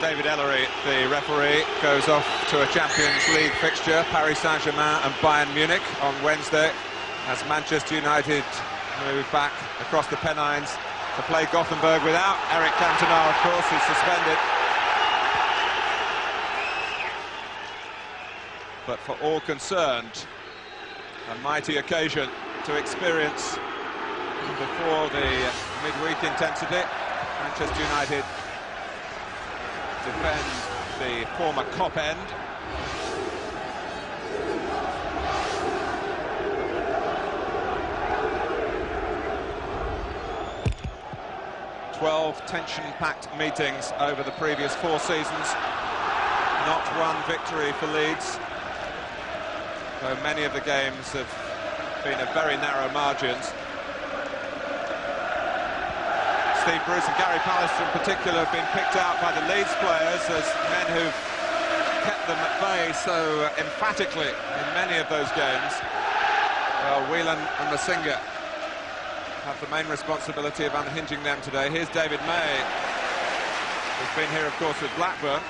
David Ellery, the referee, goes off to a Champions League fixture, Paris Saint-Germain and Bayern Munich on Wednesday, as Manchester United move back across the Pennines to play Gothenburg without Eric Cantona, of course, who's suspended. But for all concerned, a mighty occasion to experience before the midweek intensity. Manchester United defend the former Kop end. "12 tension-packed meetings over the previous 4 seasons. Not one victory for Leeds, though many of the games have been of very narrow margins. Steve Bruce and Gary Pallister in particular have been picked out by the Leeds players as men who've kept them at bay so emphatically in many of those games. Well, Whelan and Masinga have the main responsibility of unhinging them today. Here's David May, who's been here, of course, with Blackburn.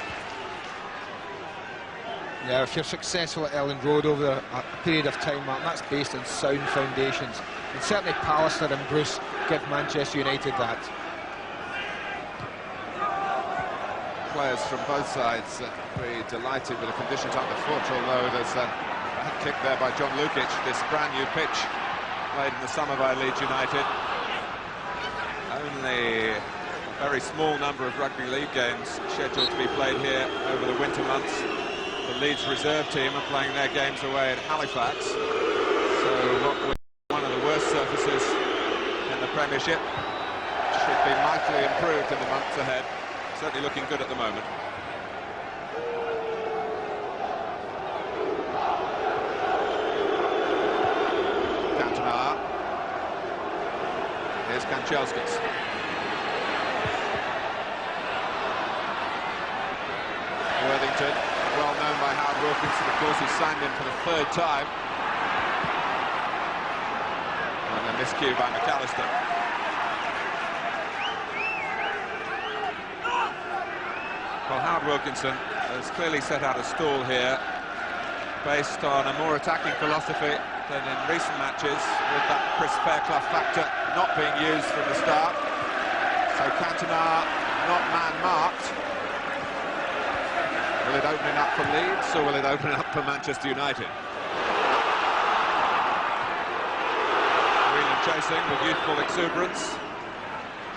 Yeah, if you're successful at Elland Road over a period of time, Mark, that's based on sound foundations. And certainly Pallister and Bruce give Manchester United that. Players from both sides be delighted with the conditions underfoot, although there's a bad kick there by John Lukić. This brand new pitch played in the summer by Leeds United. Only a very small number of rugby league games scheduled to be played here over the winter months. The Leeds reserve team are playing their games away at Halifax, so what will be one of the worst surfaces in the Premiership should be mightily improved in the months ahead. Certainly looking good at the moment. Cantona. Here's Kanchelskis. Worthington, well known by Howard Wilkinson, of course, he's signed in for the 3rd time. And a miscue by McAllister. Well, Howard Wilkinson has clearly set out a stall here based on a more attacking philosophy than in recent matches, with that Chris Fairclough factor not being used from the start. So Cantona not man-marked. Will it open it up for Leeds, or will it open it up for Manchester United? Whelan chasing with youthful exuberance.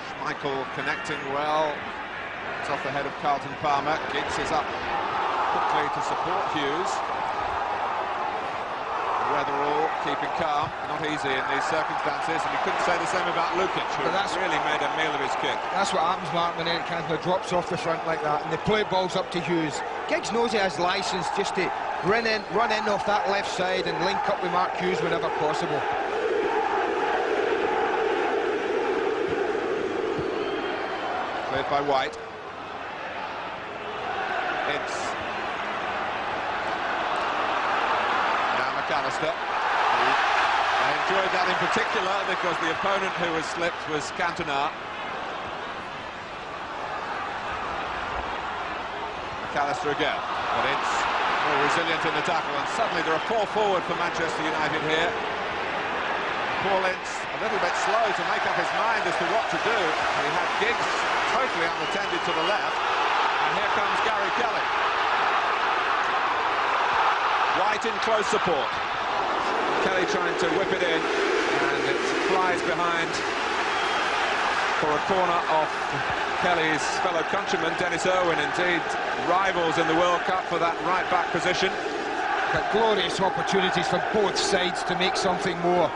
Schmeichel connecting well. It's off the head of Carlton Palmer. Giggs is up quickly to support Hughes. Wetherall keeping calm, not easy in these circumstances, and you couldn't say the same about Lukić, who really made a meal of his kick. That's what happens, Mark, when Eric Cantona drops off the front like that, and they play balls up to Hughes. Giggs knows he has licence just to run in off that left side and link up with Mark Hughes whenever possible. Played by White. Ince. Now McAllister. I enjoyed that in particular because the opponent who was slipped was Cantona. McAllister again, but Ince more resilient in the tackle, and suddenly there are 4 forward for Manchester United here. Paul Ince a little bit slow to make up his mind as to what to do. He had Giggs totally unattended to the left, and here comes Gary Kelly. White in close support. Kelly trying to whip it in, and it flies behind for a corner off Kelly's fellow countryman, Dennis Irwin, indeed rivals in the World Cup for that right-back position. But glorious opportunities for both sides to make something more.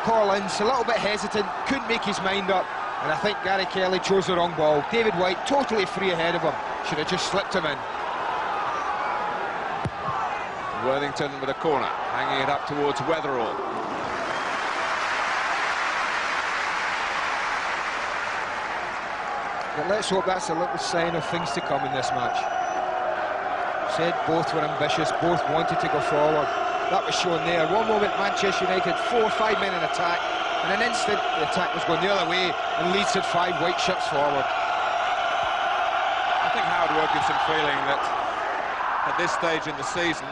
Paul Ince a little bit hesitant, couldn't make his mind up, and I think Gary Kelly chose the wrong ball. David White totally free ahead of him, should have just slipped him in. Worthington with a corner, hanging it up towards Wetherall. But let's hope that's a little sign of things to come in this match. Said both were ambitious, both wanted to go forward. That was shown there. One moment Manchester United 4 or 5 men in attack, in an instant the attack was going the other way and Leeds had 5 white shirts forward. think Howard Wilkinson feeling that at this stage in the season,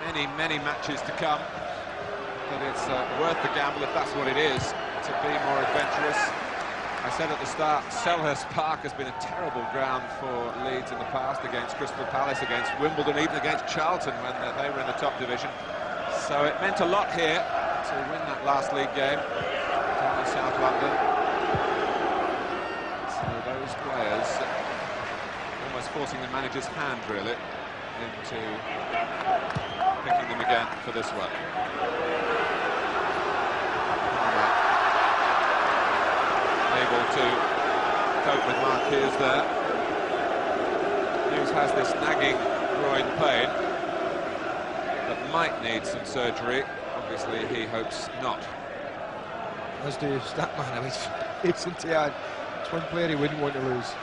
many matches to come, that it's worth the gamble, if that's what it is, to be more adventurous. I said at the start, Selhurst Park has been a terrible ground for Leeds in the past, against Crystal Palace, against Wimbledon, even against Charlton when they were in the top division. So it meant a lot here to win that last league game down in South London. So those players almost forcing the manager's hand, really, into picking them again for this one. Able to cope with Mark Hughes there. Hughes has this nagging groin pain that might need some surgery. Obviously, he hopes not. As do Statman, I was facing to add. It's one player he wouldn't want to lose.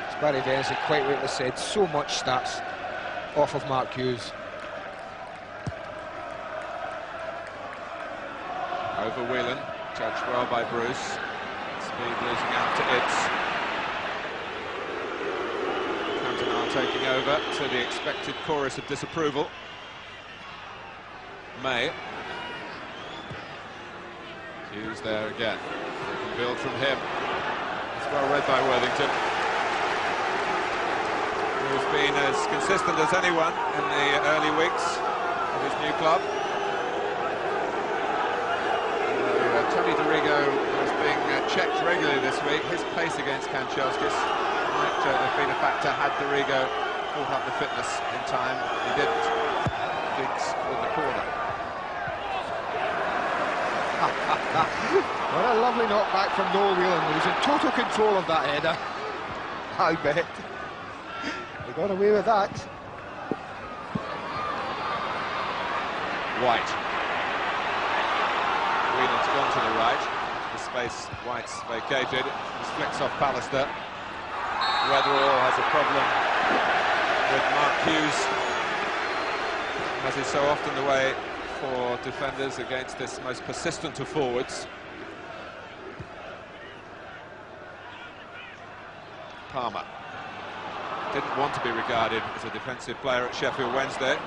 As Barry Dennis had quite rightly said, so much stats off of Mark Hughes. Over Whelan, judged well by Bruce. Speed losing out to Ince. Cantona taking over to the expected chorus of disapproval. May. Hughes there again. They can build from him. It's well read by Worthington, who's been as consistent as anyone in the early weeks of his new club. Tony Dorigo was being checked regularly this week. His pace against Kanchelskis might have been a factor had Dorigo caught up the fitness in time. He didn't. Giggs with the corner. What a lovely knockback from Noel Whelan. He was in total control of that header. I bet. He got away with that. White. Whelan's gone to the right. The space White's vacated. This flicks off Pallister. Wetherall has a problem with Mark Hughes, as is so often the way for defenders against this most persistent of forwards. Palmer didn't want to be regarded as a defensive player at Sheffield Wednesday.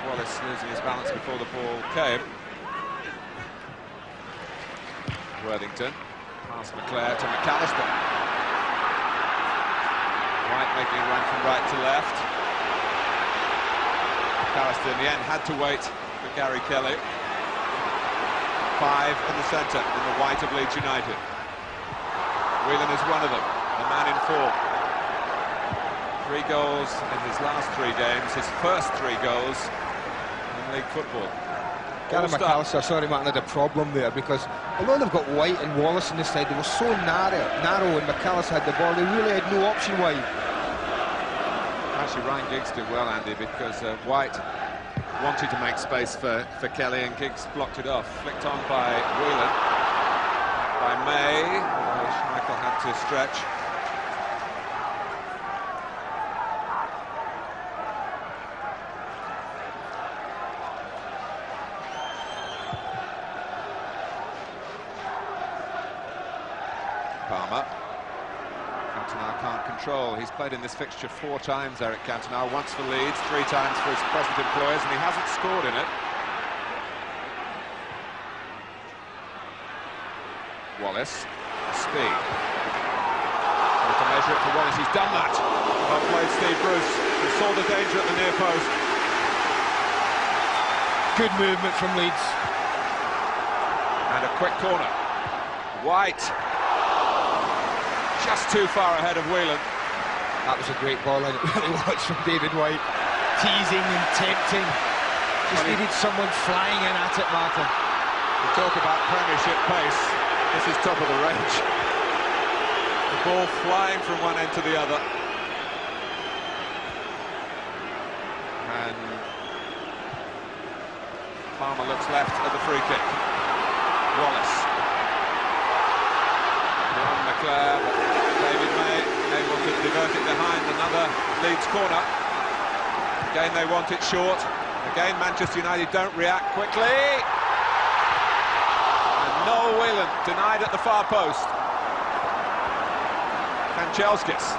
Wallace losing his balance before the ball came. Worthington, past McClair to McAllister. White making a run from right to left. McAllister in the end had to wait for Gary Kelly. 5 in the centre in the white of Leeds United. Whelan is one of them, the man in form. 3 goals in his last 3 games, his first 3 goals in league football. Gary McAllister, sorry Martin, had a problem there because although they've got White and Wallace on the side, they were so narrow and McAllister had the ball, they really had no option wide. Actually, Ryan Giggs did well, Andy, because White wanted to make space for Kelly and Giggs blocked it off. Flicked on by Whelan, by May, although Schmeichel had to stretch. Palmer. Cantona can't control. He's played in this fixture 4 times, Eric Cantona, once for Leeds, 3 times for his present employers, and he hasn't scored in it. Wallace, speed. To measure it for Wallace, he's done that. Well played, Steve Bruce, who saw the danger at the near post. Good movement from Leeds. And a quick corner. White. Just too far ahead of Whelan. That was a great ball, and it really was from David White. Teasing and tempting. Just needed someone flying in at it, Martin. We talk about Premiership pace. This is top of the range. The ball flying from one end to the other. And Palmer looks left at the free kick. Wallace. McClair, David May able to divert it behind another Leeds corner. Again they want it short. Again Manchester United don't react quickly. And Noel Whelan denied at the far post. Kanchelskis.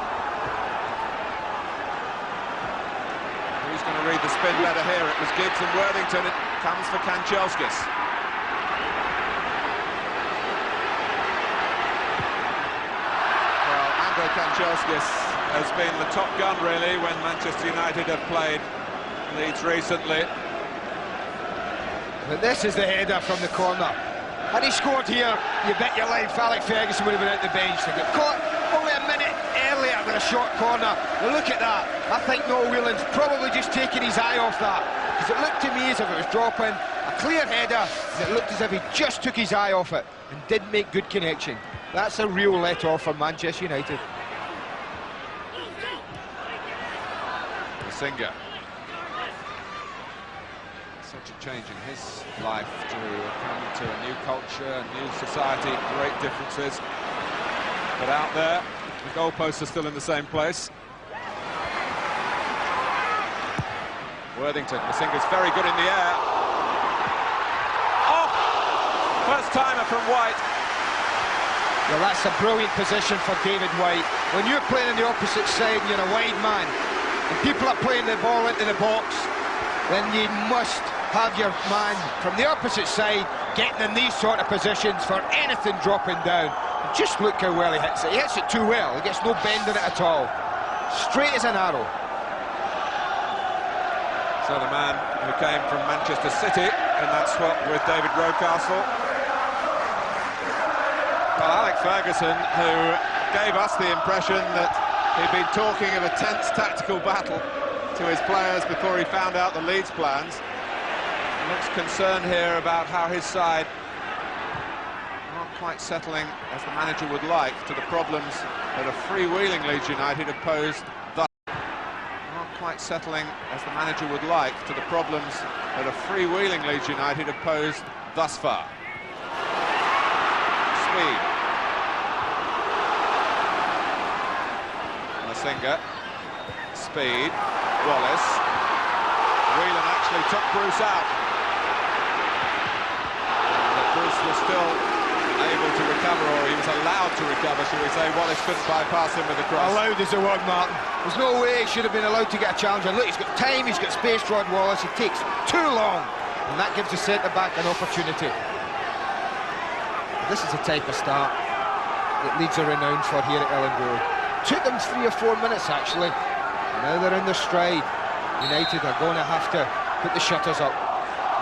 going to read the spin better here. It was Gibbs and Worthington. It comes for Kanchelskis. Well, Kanchelskis has been the top gun, really, when Manchester United have played Leeds recently. But this is the header from the corner. Had he scored here, you bet your life Alex Ferguson would have been out the bench. To get caught only a minute earlier with a short corner. Well, look at that. I think Whelan's probably just taking his eye off that, because it looked to me as if it was dropping. A clear header, and it looked as if he just took his eye off it and didn't make good connection. That's a real let-off for Manchester United. Masinga. Such a change in his life to come to a new culture, a new society, great differences. But out there, the goalposts are still in the same place. Worthington, Masinga's very good in the air. Oh! First timer from White. Well, that's a brilliant position for David White. When you're playing on the opposite side and you're a wide man, and people are playing the ball into the box, then you must have your man from the opposite side getting in these sort of positions for anything dropping down. Just look how well he hits it. He hits it too well. He gets no bend in it at all. Straight as an arrow. So the man who came from Manchester City in that swap with David Rocastle. Well, Alex Ferguson, who gave us the impression that he'd been talking of a tense tactical battle to his players before he found out the Leeds plans. Looks concerned here about how his side not quite settling as the manager would like to the problems that a freewheeling Leeds United have posed thus. Not quite settling as the manager would like to the problems that a freewheeling Leeds United have posed thus far. Speed. Masinga. Speed. Wallace. Whelan actually took Bruce out. Bruce was still able to recover, or he was allowed to recover, shall we say. Wallace couldn't bypass him with the cross. Allowed is the word, Martin. There's no way he should have been allowed to get a challenge. And look, he's got time, he's got space, Rod Wallace. He takes too long, and that gives the centre-back an opportunity. This is the type of start that Leeds are renowned for here at Elland Road. Took them 3 or 4 minutes, actually. Now they're in their stride. United are going to have to put the shutters up.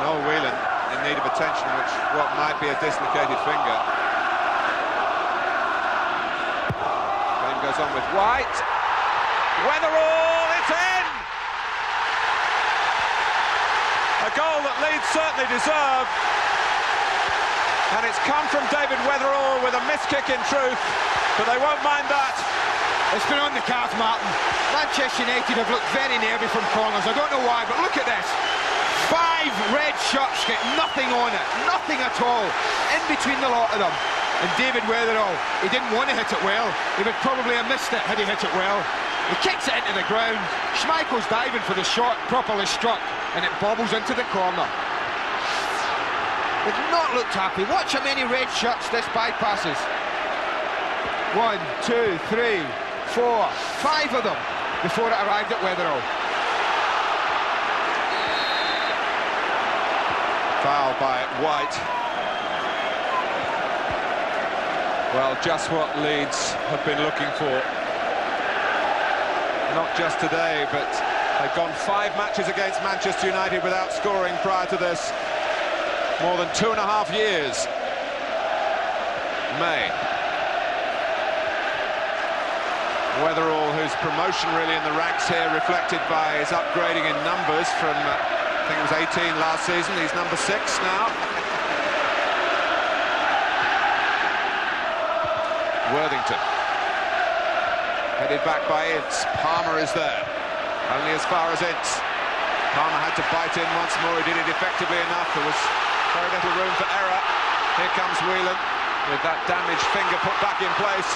No, Whelan in need of attention, which what might be a dislocated finger. Game goes on with White. Wetherall, it's in! A goal that Leeds certainly deserve. And it's come from David Wetherall with a missed kick in truth, but they won't mind that. It's been on the cards, Martin. Manchester United have looked very nervy from corners. I don't know why, but look at this. 5 red shirts get nothing on it, nothing at all, in between the lot of them. And David Wetherall, he didn't want to hit it well. He would probably have missed it had he hit it well. He kicks it into the ground. Schmeichel's diving for the shot, properly struck, and it bobbles into the corner. They've not looked happy. Watch how many red shirts this bypasses. 1, 2, 3, 4, 5 of them before it arrived at Wetherall. Foul by White. Well, just what Leeds have been looking for. Not just today, but they've gone 5 matches against Manchester United without scoring prior to this. More than 2.5 years. May. Wetherall, whose promotion really in the ranks here, reflected by his upgrading in numbers from I think it was 18 last season. He's number 6 now. Worthington. Headed back by Ince. Palmer is there. Only as far as Ince. Palmer had to bite in once more. He did it effectively enough. There was very little room for error. Here comes Whelan with that damaged finger put back in place.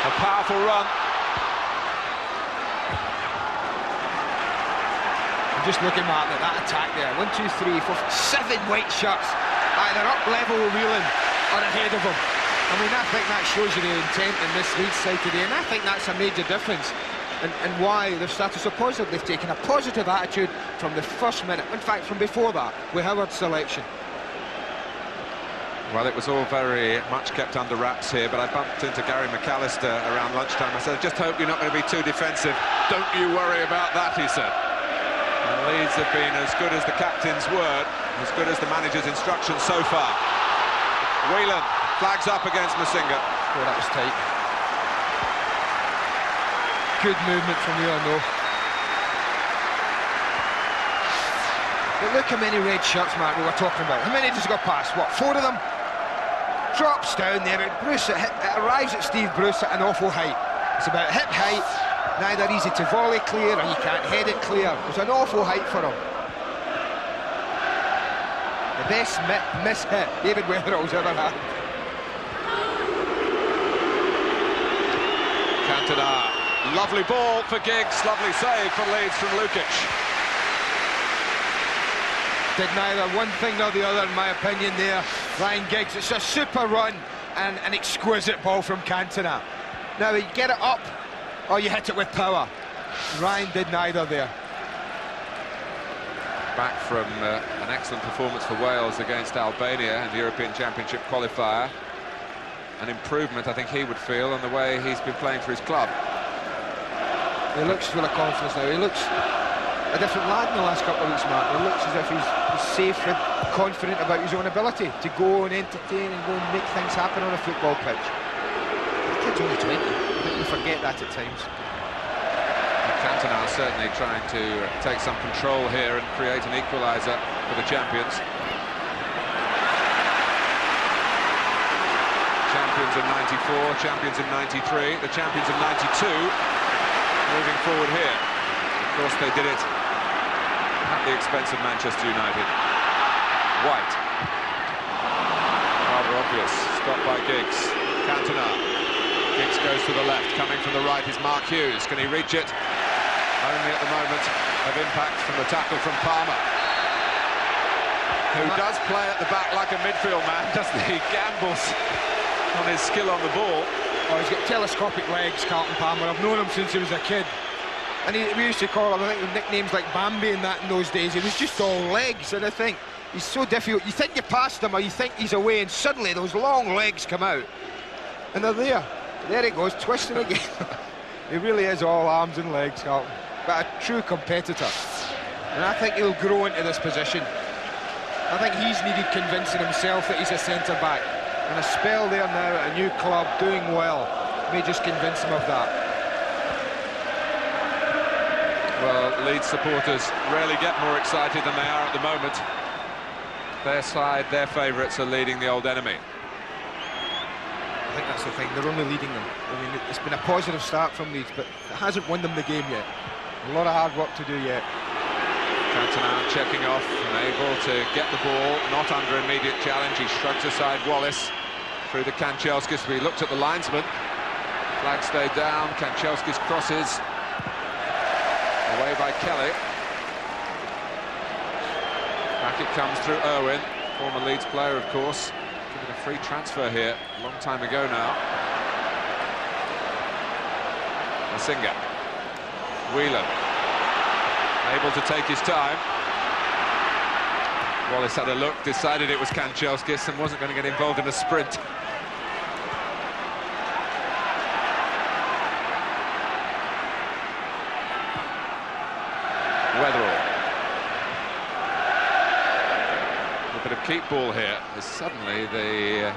A powerful run. Just looking at that attack there. 1, 2, 3, 4, 7 white shirts, either up level with Whelan or ahead of him. I mean, I think that shows you the intent in this Leeds side today, and I think that's a major difference. and why they've started so positive. They've taken a positive attitude from the first minute, in fact from before that, with Howard's selection. Well, it was all very much kept under wraps here, but I bumped into Gary McAllister around lunchtime. I said, I just hope you're not going to be too defensive. Don't you worry about that, he said. And Leeds have been as good as the captain's word, as good as the manager's instructions so far. Whelan flags up against Masinga. Oh, that was tight. Good movement from Whelan, though. But look how many red shirts, Mark, we were talking about. How many does he go past? What, 4 of them? Drops down there, but Bruce, it arrives at Steve Bruce at an awful height. It's about hip height, neither easy to volley clear or you can't head it clear. It's an awful height for him. The best miss hit David Wetherall's ever had. Cantona, lovely ball for Giggs, lovely save for Leeds from Lukić. Did neither one thing nor the other, in my opinion, there. Ryan Giggs, it's a super run and an exquisite ball from Cantona. Now, you get it up or you hit it with power. Ryan did neither there. Back from an excellent performance for Wales against Albania in the European Championship qualifier. An improvement, I think he would feel, on the way he's been playing for his club. He looks full of confidence now. He looks a different lad in the last couple of weeks, Mark. He looks as if he's safe and confident about his own ability to go and entertain and go and make things happen on a football pitch. The kid's only 20. I think we forget that at times. Cantona certainly trying to take some control here and create an equaliser for the champions. Champions in 94, champions in 93, the champions in 92 moving forward here. Of course they did it at the expense of Manchester United. White. Rather obvious. Stopped by Giggs. Cantona. Giggs goes to the left. Coming from the right is Mark Hughes. Can he reach it? Only at the moment of impact from the tackle from Palmer, who does play at the back like a midfield man, doesn't he? He gambles on his skill on the ball. Oh, he's got telescopic legs, Carlton Palmer. I've known him since he was a kid. And we used to call him, I think, with nicknames like Bambi and that in those days. He was just all legs, and I think he's so difficult. You think you passed him or you think he's away, and suddenly those long legs come out. And they're there. There he goes, twisting again. He really is all arms and legs, Carlton. But a true competitor. And I think he'll grow into this position. I think he's needed convincing himself that he's a centre-back. And a spell there now at a new club, doing well, may just convince him of that. Well, Leeds supporters rarely get more excited than they are at the moment. Their side, their favourites, are leading the old enemy. I think that's the thing, they're only leading them. I mean, it's been a positive start from Leeds, but it hasn't won them the game yet. A lot of hard work to do yet. Cantona checking off and able to get the ball, not under immediate challenge. He shrugs aside Wallace through the Kanchelskis. We looked at the linesman. Flag stayed down. Kanchelskis crosses. Away by Kelly. Back it comes through Irwin, former Leeds player, of course. Given a free transfer here a long time ago now. Masinga. Whelan. Able to take his time. Wallace had a look, decided it was Kanchelskis and wasn't going to get involved in a sprint. Wetherall. A bit of keep ball here, as suddenly the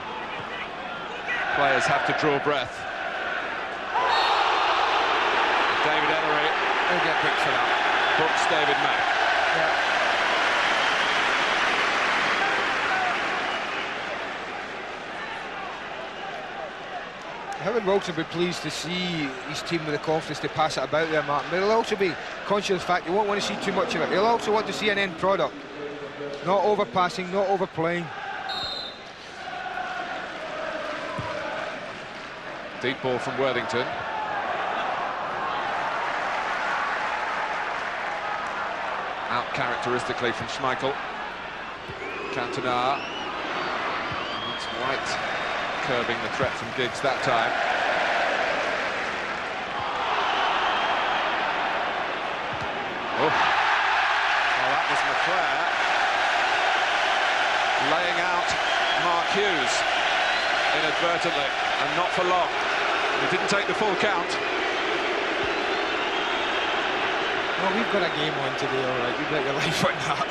players have to draw breath. David Ellery. He'll get picked for that. Books David Mack. Yeah. Howard Wilson will be pleased to see his team with the confidence to pass it about there, Martin. But he'll also be conscious of the fact he won't want to see too much of it. He'll also want to see an end product. Not overpassing, not overplaying. Deep ball from Worthington. Out characteristically from Schmeichel. Cantona. It's White curbing the threat from Giggs that time. Oh. Well, that was McClair laying out Mark Hughes inadvertently, and not for long. He didn't take the full count. Well, we've got a game on today, all right. You bet your life on that.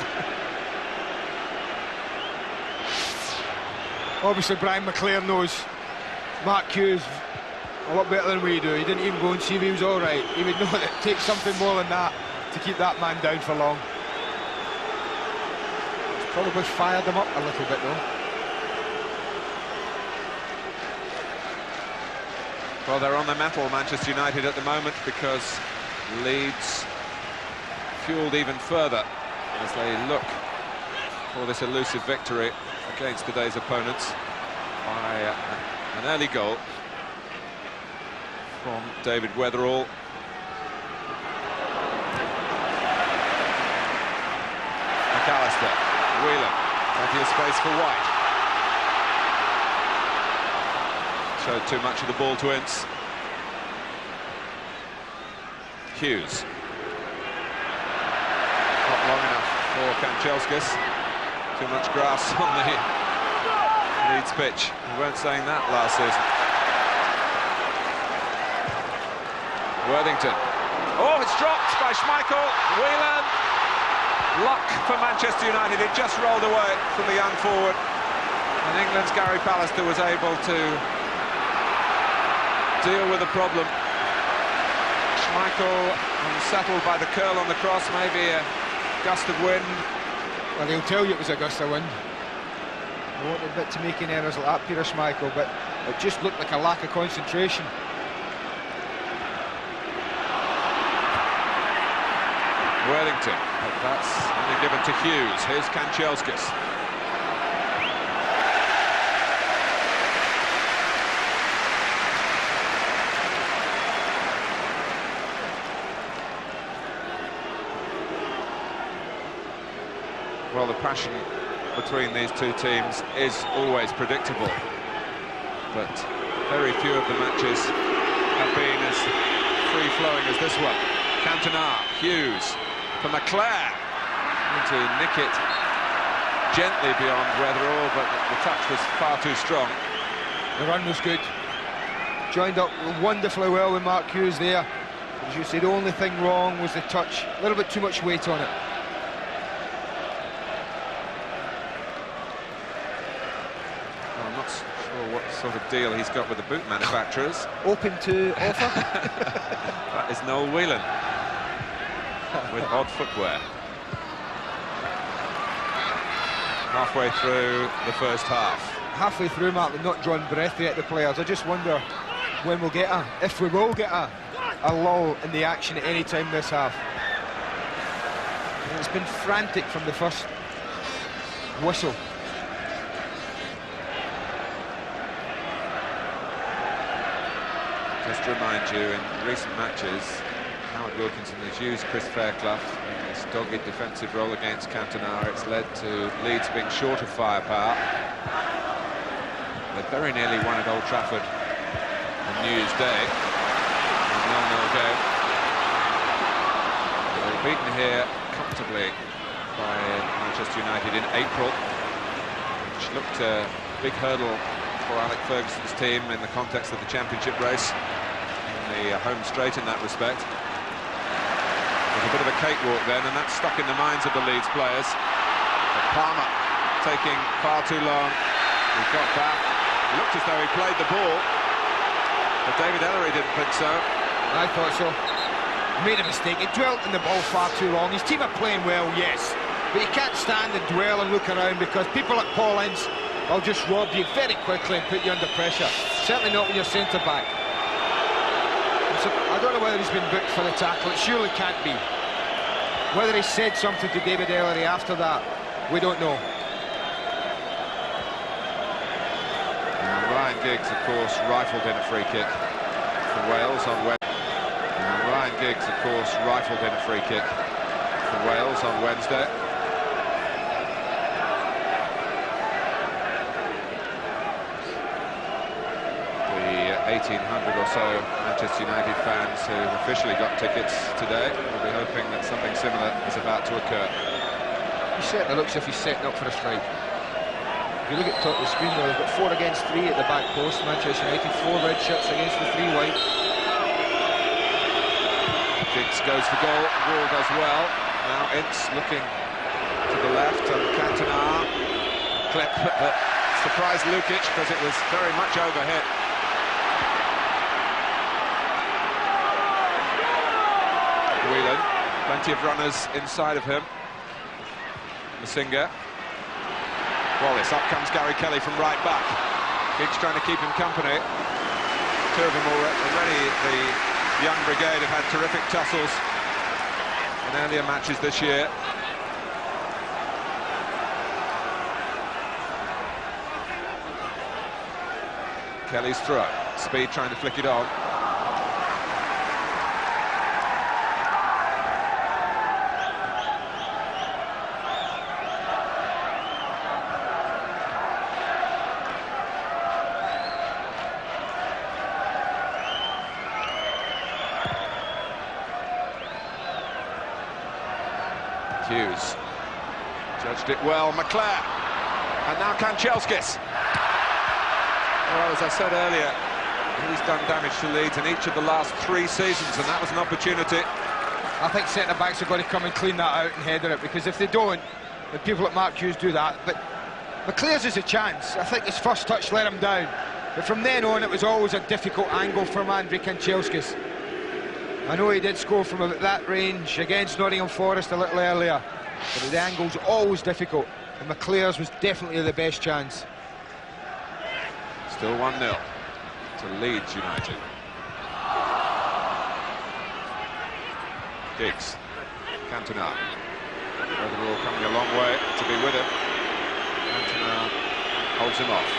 Obviously, Brian McClair knows Mark Hughes a lot better than we do. He didn't even go and see if he was all right. He would know that it takes something more than that to keep that man down for long. It's probably fired him up a little bit, though. Well, they're on the metal, Manchester United, at the moment, because Leeds fueled even further as they look for this elusive victory against today's opponents by an early goal from David Wetherall. McAllister, Whelan, plenty of space for White. Showed too much of the ball to Ince. Hughes. Not long enough for Kanchelskis. Too much grass on the Leeds pitch. We weren't saying that last season. Worthington. Oh, it's dropped by Schmeichel. Whelan. Luck for Manchester United. It just rolled away from the young forward. And England's Gary Pallister was able to deal with the problem. Schmeichel unsettled by the curl on the cross, maybe a gust of wind. Well, he'll tell you it was a gust of wind. I won't admit to making errors like that, Peter Schmeichel, but it just looked like a lack of concentration. Worthington, but that's only given to Hughes. Here's Kanchelskis. Well, the passion between these two teams is always predictable, but very few of the matches have been as free-flowing as this one. Cantona, Hughes, for McClair, to nick it gently beyond Wetherall, but the touch was far too strong. The run was good. Joined up wonderfully well with Mark Hughes there. As you say, the only thing wrong was the touch. A little bit too much weight on it. I'm not sure what sort of deal he's got with the boot manufacturers. Open to offer? That is Noel Whelan with odd footwear. Halfway through the first half. Halfway through, Mark, they've not drawn breath yet, the players. I just wonder when we'll get if we will get a lull in the action at any time this half. And it's been frantic from the first whistle. Just to remind you, in recent matches, Howard Wilkinson has used Chris Fairclough in this dogged defensive role against Cantona. It's led to Leeds being short of firepower. They very nearly won at Old Trafford on New Year's Day. 0-0 game. They were beaten here comfortably by Manchester United in April, which looked a big hurdle for Alex Ferguson's team in the context of the championship race, in the home straight in that respect. It was a bit of a cakewalk then, and that's stuck in the minds of the Leeds players. But Palmer taking far too long. He got back. It looked as though he played the ball, but David Ellery didn't think so. I thought so. Made a mistake. He dwelt in the ball far too long. His team are playing well, yes, but you can't stand and dwell and look around, because people like Paul Ince will just rob you very quickly and put you under pressure. Certainly not when you're centre-back. So, I don't know whether he's been booked for the tackle. It surely can't be. Whether he said something to David Ellery after that, we don't know. Ryan Giggs, of course, rifled in a free kick for Wales on Wednesday. Ryan Giggs, of course, rifled in a free kick for Wales on Wednesday. The 1,800 or so Manchester United fans who officially got tickets today. We'll be hoping that something similar is about to occur. He certainly looks as if he's setting up for a strike. If you look at the top of the screen there, they've got 4 against 3 at the back post, Manchester United, 4 red shirts against the 3 white. Ince goes for goal, Wall does well. Now Ince looking to the left, and Cantona clip that surprised Lukić because it was very much overhit. Whelan, plenty of runners inside of him. Masinga. Wallace, up comes Gary Kelly from right back. Giggs trying to keep him company. 2 of them already, the young brigade, have had terrific tussles in earlier matches this year. Kelly's throw. Speed trying to flick it on. Hughes judged it well, McClair, and now Kanchelskis. Well, as I said earlier, he's done damage to Leeds in each of the last 3 seasons, and that was an opportunity. I think centre-backs are going to come and clean that out and header it, because if they don't, the people like Mark Hughes do that. But McClair's is a chance. I think his first touch let him down, but from then on it was always a difficult angle from Andre Kanchelskis. I know he did score from that range against Nottingham Forest a little earlier, but the angle's always difficult, and McClair's was definitely the best chance. Still 1-0 to Leeds United. Giggs, Cantona. Wetherall coming a long way to be with him. Cantona holds him off.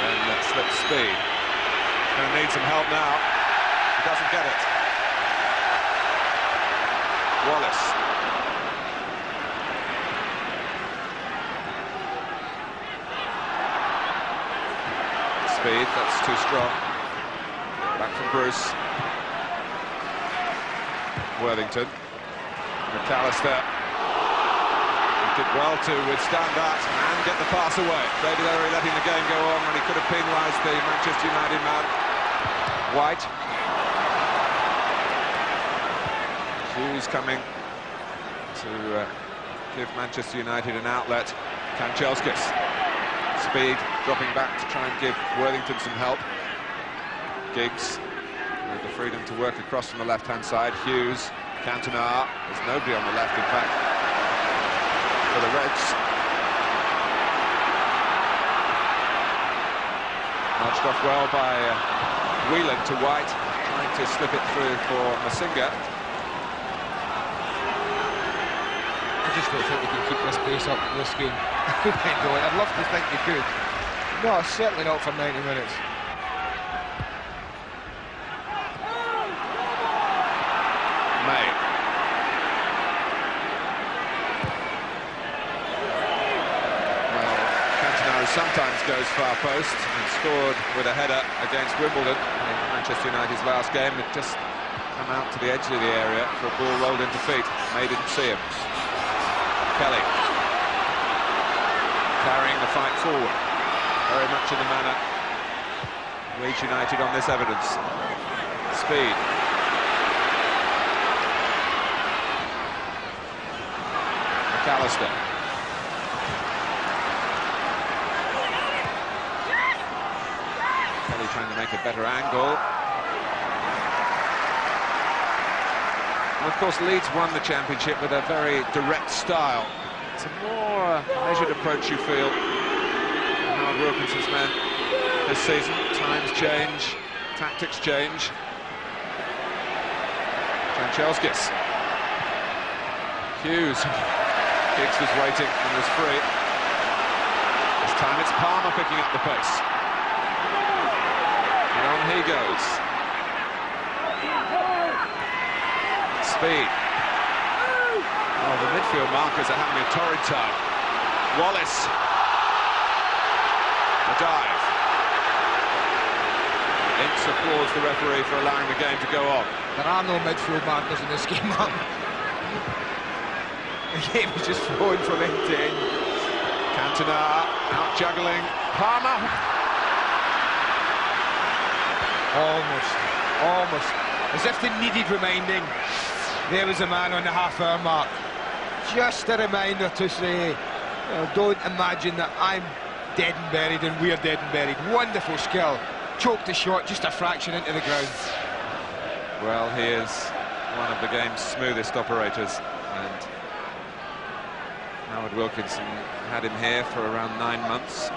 And slips Speed. Going to need some help now. He doesn't get it. Wallace. Speed, that's too strong. Back from Bruce. Worthington. McAllister. He did well to withstand that and get the pass away. David Irwin letting the game go on when he could have penalised the Manchester United man. White. Hughes coming to give Manchester United an outlet. Kanchelskis. Speed dropping back to try and give Worthington some help. Giggs with the freedom to work across from the left-hand side. Hughes, Cantona. There's nobody on the left, in fact, for the Reds. Nudged off well by Whelan to White, trying to slip it through for Masinga. I just don't think they can keep this pace up in this game. I'd love to think they could. No, certainly not for 90 minutes. May. Well, Cantona sometimes goes far post and scored with a header against Wimbledon in Manchester United's last game. It just come out to the edge of the area for a ball rolled into feet. May didn't see him. Kelly carrying the fight forward, very much in the manner Leeds United on this evidence. Speed. McAllister. Kelly trying to make a better angle. And of course, Leeds won the championship with a very direct style. It's a more measured approach, you feel, from Howard Wilkinson's men this season. Times change, tactics change. Kanchelskis. Hughes. Giggs was waiting and was free. This time it's Palmer picking up the pace. And on he goes. Speed. Oh, the midfield markers are having a torrid time. Wallace. A dive. Ince applauds the referee for allowing the game to go on. There are no midfield markers in this game, Martin. The game is just flowing from end to end. Cantona out juggling. Palmer. Almost. As if they needed reminding. There was a man on the half-hour mark. Just a reminder to say, don't imagine that I'm dead and buried and we're dead and buried. Wonderful skill. Choked the shot just a fraction into the ground. Well, he is one of the game's smoothest operators, and Howard Wilkinson had him here for around 9 months.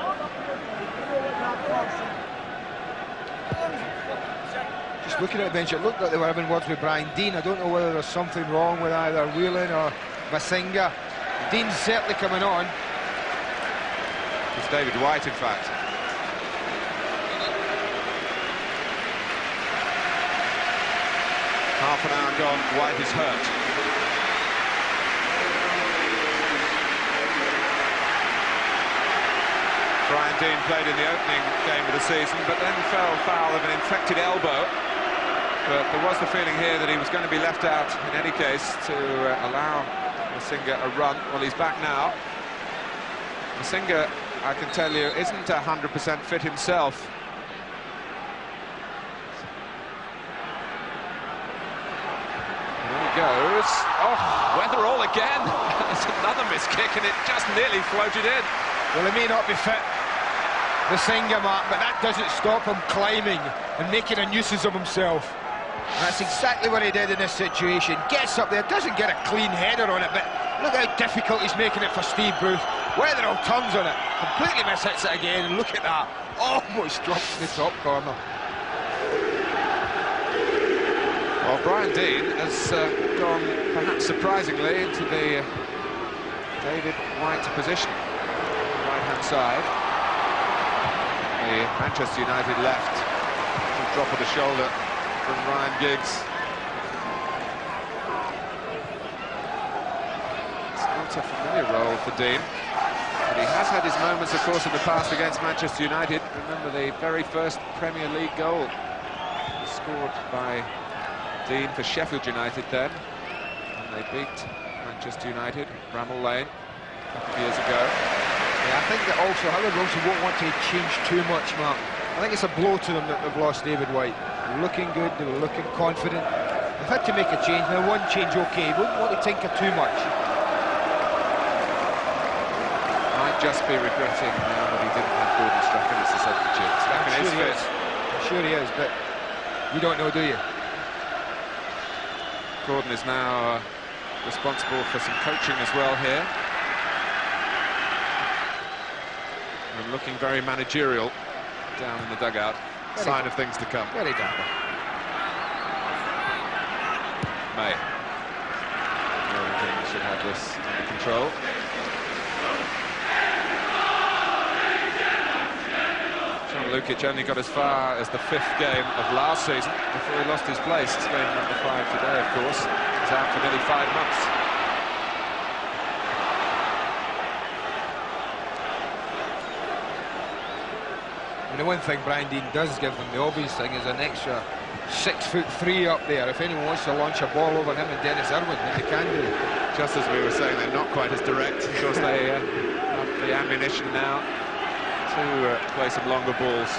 Just looking at the bench, it looked like they were having words with Brian Deane. I don't know whether there's something wrong with either Whelan or Masinga. Deane's certainly coming on. It's David White, in fact. Half an hour gone, White is hurt. Brian Deane played in the opening game of the season, but then fell foul of an infected elbow. But there was the feeling here that he was going to be left out in any case to allow Masinga a run. Well, he's back now. Masinga, I can tell you, isn't 100% fit himself. There he goes. Oh, Wetherall again. That's another missed kick, and it just nearly floated in. Well, he may not be fit, Masinga, Mark, but that doesn't stop him climbing and making a nuisance of himself. And that's exactly what he did in this situation. Gets up there, doesn't get a clean header on it, but look how difficult he's making it for Steve Bruce. Wetherall turns on it, completely mishits it again, and look at that, almost drops in the top corner. Well, Brian Deane has gone, perhaps surprisingly, into the David White position, right-hand side. The Manchester United left, a drop of the shoulder from Ryan Giggs. It's not a familiar role for Deane, but he has had his moments, of course, in the past against Manchester United. Remember the very first Premier League goal scored by Deane for Sheffield United then, and they beat Manchester United, Bramall Lane, a couple of years ago. Yeah, I think that also Howard Wilson won't want to change too much, Mark. I think it's a blow to them that they've lost David White. They were looking good, they were looking confident. They've had to make a change. Now, one change, okay, wouldn't want to tinker too much. Might just be regretting now that he didn't have Gordon Strachan as the substitute. Strachan is fit. I'm sure he is, but you don't know, do you? Gordon is now responsible for some coaching as well here. And looking very managerial down in the dugout. Sign of things to come. Very dapper. May. Worthington should have this under control. Lukić only got as far as the 5th game of last season before he lost his place. It's game number 5 today, of course. He's out for nearly 5 months. And the one thing Brian Deane does give them, the obvious thing, is an extra 6'3" up there. If anyone wants to launch a ball over him and Dennis Irwin, then they can do it. Just as we were saying, they're not quite as direct. Of course, they have the ammunition now to play some longer balls,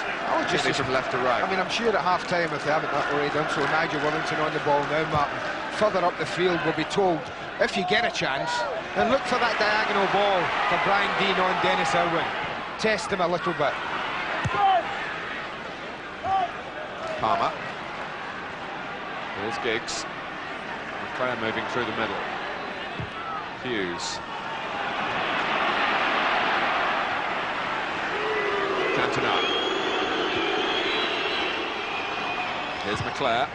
particularly from left to right. I mean, I'm sure at half-time, if they haven't already done so, Nigel Worthington on the ball now, Martin, further up the field will be told, if you get a chance, then look for that diagonal ball for Brian Deane on Dennis Irwin. Test him a little bit. Palmer. Here's Giggs. McClair moving through the middle. Hughes. Cantona. Here's McClair.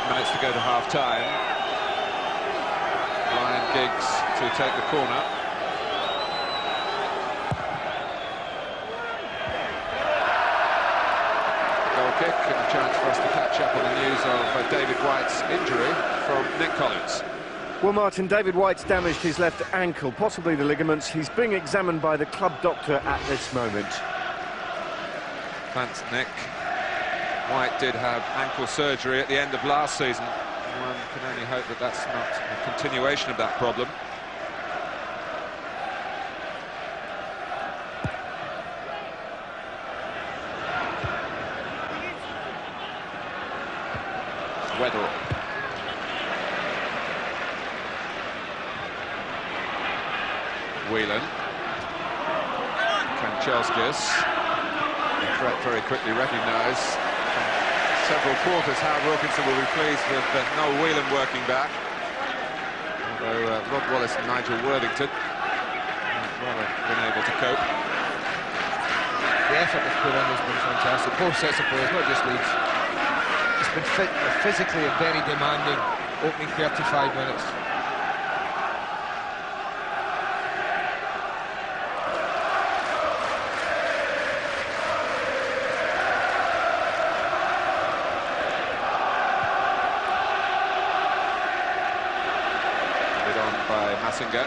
Minutes to go to half-time. Ryan Giggs to take the corner. Goal kick and a chance for us to catch up on the news of David White's injury from Nick Collins. Well, Martin, David White's damaged his left ankle, possibly the ligaments. He's being examined by the club doctor at this moment. Thanks, Nick. White did have ankle surgery at the end of last season. One can only hope that that's not a continuation of that problem. Wetherall. Whelan. Kanchelskis. The threat very quickly recognised. Several quarters, Howard Wilkinson will be pleased with Noel Whelan working back. Although Rod Wallace and Nigel Worthington have been able to cope. The effort they've put in has been fantastic. Both sets of players, not just Leeds. It's been physically a very demanding opening 35 minutes. Masinga.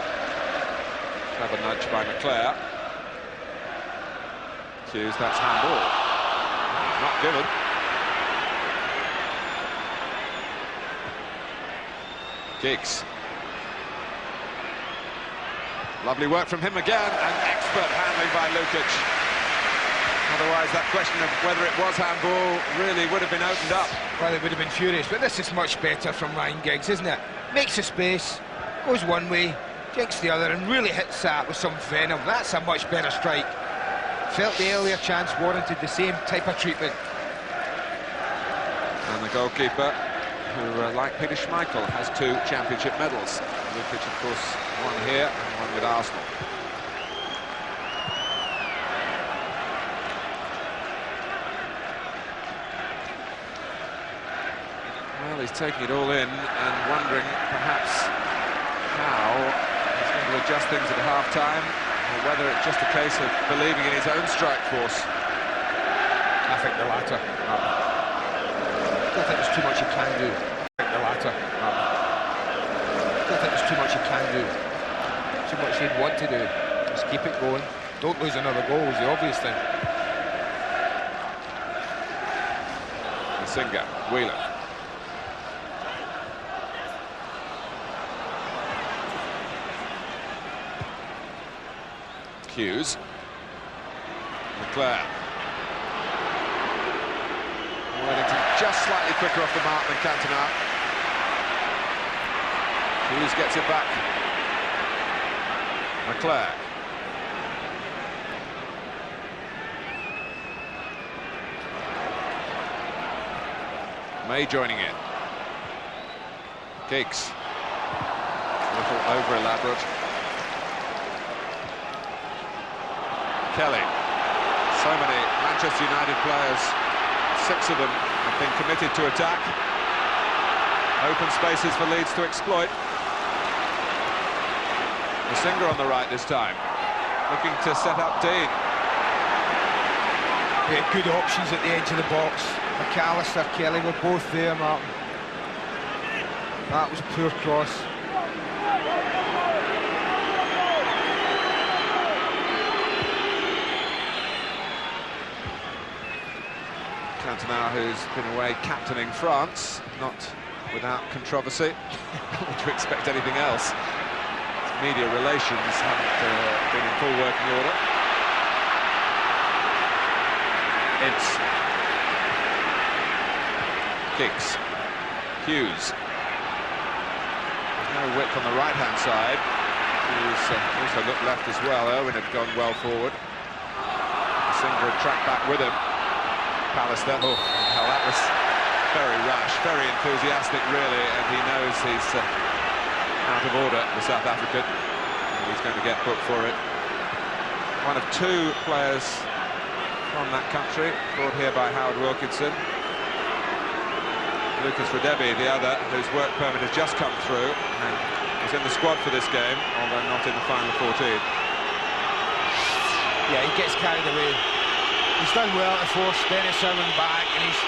Clever nudge by McClair. Hughes, that's handball. Not given. Giggs. Lovely work from him again, and expert handling by Lukić. Otherwise, that question of whether it was handball really would have been opened up. Well, they would have been furious, but this is much better from Ryan Giggs, isn't it? Makes a space, goes one way, jinks the other, and really hits that with some venom. That's a much better strike. Felt the earlier chance warranted the same type of treatment. And the goalkeeper, who, like Peter Schmeichel, has 2 championship medals. Lukić, of course, one here and one with Arsenal. Well, he's taking it all in and wondering, perhaps, how he's going to adjust things at half-time, or whether it's just a case of believing in his own strike force. I think the latter. I don't think there's too much he can do. I think the latter. I don't think there's too much he can do. Too much he'd want to do. Just keep it going. Don't lose another goal is the obvious thing. Masinga, Whelan. Hughes. McClair. Worthington just slightly quicker off the mark than Cantona. Hughes gets it back. McClair. May joining in. Giggs. A little over-elaborate. Kelly. So many Manchester United players, 6 of them have been committed to attack. Open spaces for Leeds to exploit. Masinga on the right this time, looking to set up Deane. Yeah, good options at the edge of the box. McAllister, Kelly were both there, Martin. That was a poor cross. Cantona, who's been away captaining France, not without controversy. Would you expect anything else? Media relations haven't been in full working order. Ince. Giggs. Hughes. There's no width on the right-hand side. Hughes also looked left as well. Irwin had gone well forward. Masinga had tracked back with him. Pallister, oh, well, that was very rash, very enthusiastic, really, and he knows he's out of order, the South African, and he's going to get booked for it. One of 2 players from that country, brought here by Howard Wilkinson. Lucas Radebi, the other, whose work permit has just come through, and is in the squad for this game, although not in the final 14. Yeah, he gets carried away. He's done well to force Dennis Irwin back, and he's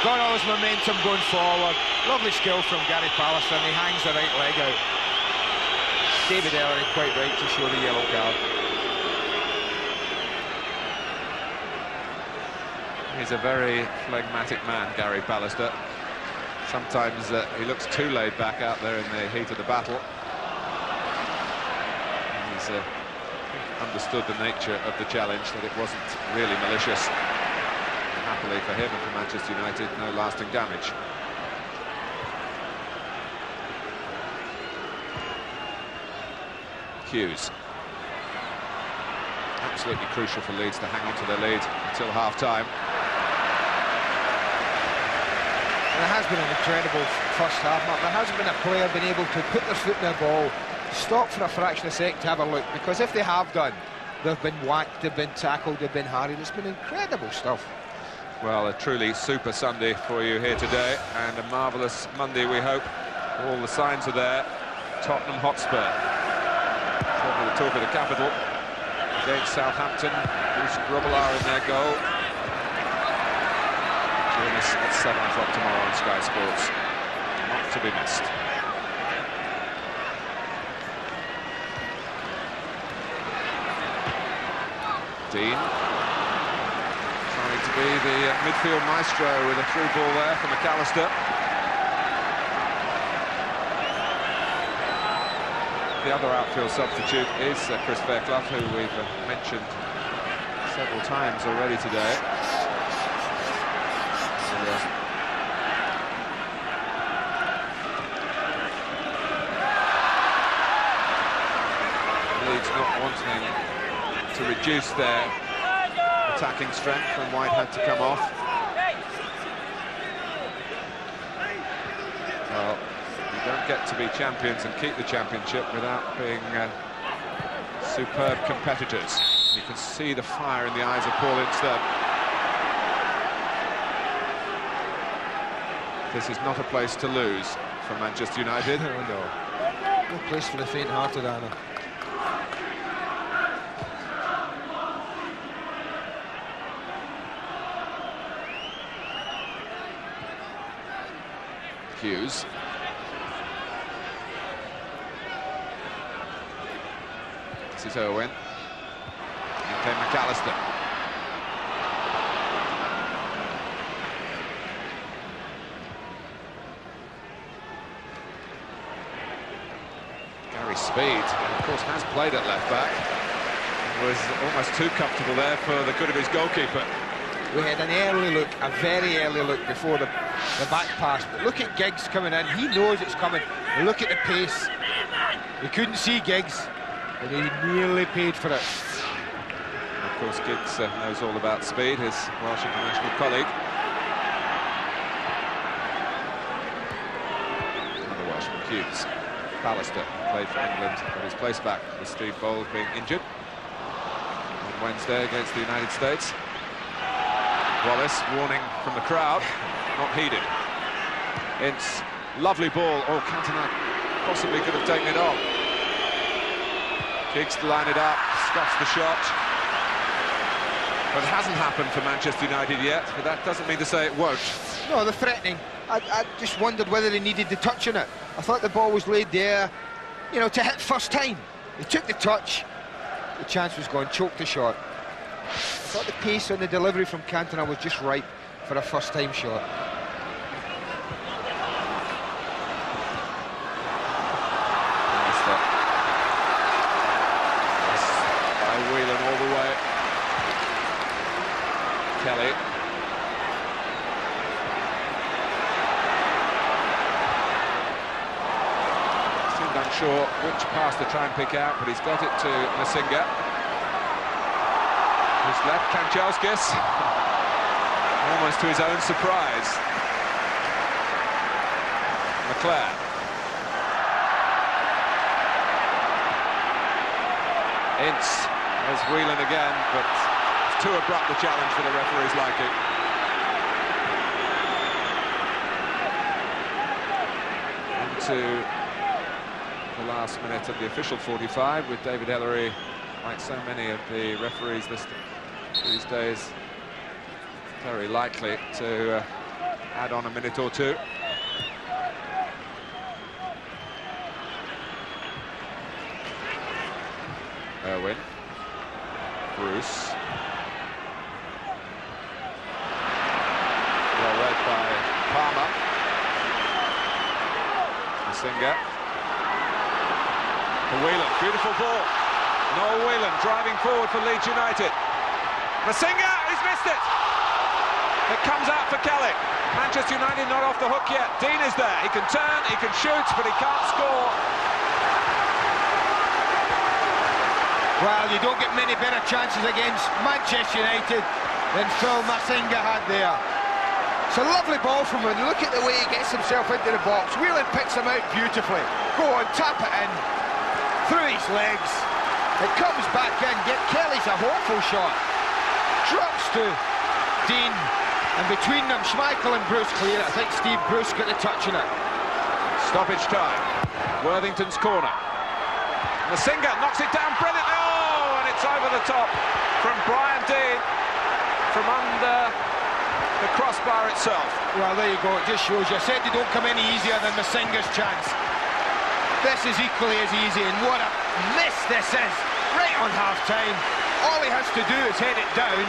got all his momentum going forward. Lovely skill from Gary Pallister, and he hangs the right leg out. David Elland quite right to show the yellow card. He's a very phlegmatic man, Gary Pallister. Sometimes he looks too laid back out there in the heat of the battle. And he's understood the nature of the challenge, that it wasn't really malicious. And happily for him and for Manchester United, no lasting damage. Hughes. Absolutely crucial for Leeds to hang on to their lead until half-time. There has been an incredible first half, Mark. There hasn't been a player been able to put their foot in their ball, stop for a fraction of a second to have a look, because if they have done, they've been whacked, they've been tackled, they've been harried. It's been incredible stuff. Well, a truly super Sunday for you here today, and a marvellous Monday, we hope. All the signs are there. Tottenham Hotspur, probably the talk of the capital, against Southampton. Bruce Grobbelaar in their goal. Join us at 7 o'clock tomorrow on Sky Sports. Not to be missed. Deane trying to be the midfield maestro with a through ball there for McAllister. The other outfield substitute is Chris Fairclough, who we've mentioned several times already today. Leeds not wanting to reduce their attacking strength, and White had to come off. Well, you don't get to be champions and keep the championship without being superb competitors. You can see the fire in the eyes of Paul Ince. This is not a place to lose for Manchester United. No place for the faint-hearted, Anna. Hughes. This is Irwin. And then McAllister. Gary Speed, of course, has played at left back. Was almost too comfortable there for the good of his goalkeeper. We had an early look, a very early look before the back pass. But look at Giggs coming in. He knows it's coming. Look at the pace. He couldn't see Giggs, and he nearly paid for it. And of course, Giggs knows all about speed, his Welsh international colleague. Another Welshman, Hughes. Pallister played for England, but his place back with Steve Bowles being injured on Wednesday against the United States. Wallace, warning from the crowd, not heeded. Ince, lovely ball. Oh, Cantona possibly could have taken it on. Giggs to line it up, scuffs the shot. But it hasn't happened for Manchester United yet, but that doesn't mean to say it won't. No, they're threatening. I just wondered whether they needed the touch on it. I thought the ball was laid there, you know, to hit first time. They took the touch, the chance was gone, choked the shot. I thought the pace on the delivery from Cantona was just right for a first-time shot. By Whelan all the way. Kelly. Seemed unsure which pass to try and pick out, but he's got it to Masinga. Who's left Kanchelskis, almost to his own surprise. McClair. Ince, there's Whelan again, but it's too abrupt the challenge for the referee's liking. Into the last minute of the official 45 with David Ellery, like so many of the referees listed these days, very likely to add on a minute or two. Irwin. Bruce. Well read by Palmer. Masinga. Whelan, beautiful ball. Noel Whelan driving forward for Leeds United. Masinga, he's missed it! It comes out for Kelly. Manchester United not off the hook yet. Deane is there, he can turn, he can shoot, but he can't score. Well, you don't get many better chances against Manchester United than Phil Masinga had there. It's a lovely ball from him. Look at the way he gets himself into the box. Whelan picks him out beautifully. Go on, tap it in. Through his legs. It comes back in. Kelly's a hopeful shot. Drops to Deane. And between them, Schmeichel and Bruce clear. I think Steve Bruce got the touch on it. Stoppage time. Worthington's corner. Masinga knocks it down brilliantly. Oh, and it's over the top from Brian Deane from under the crossbar itself. Well, there you go. It just shows you. I said they don't come any easier than Masinga's chance. This is equally as easy, and what a miss this is. Right on half-time. All he has to do is head it down,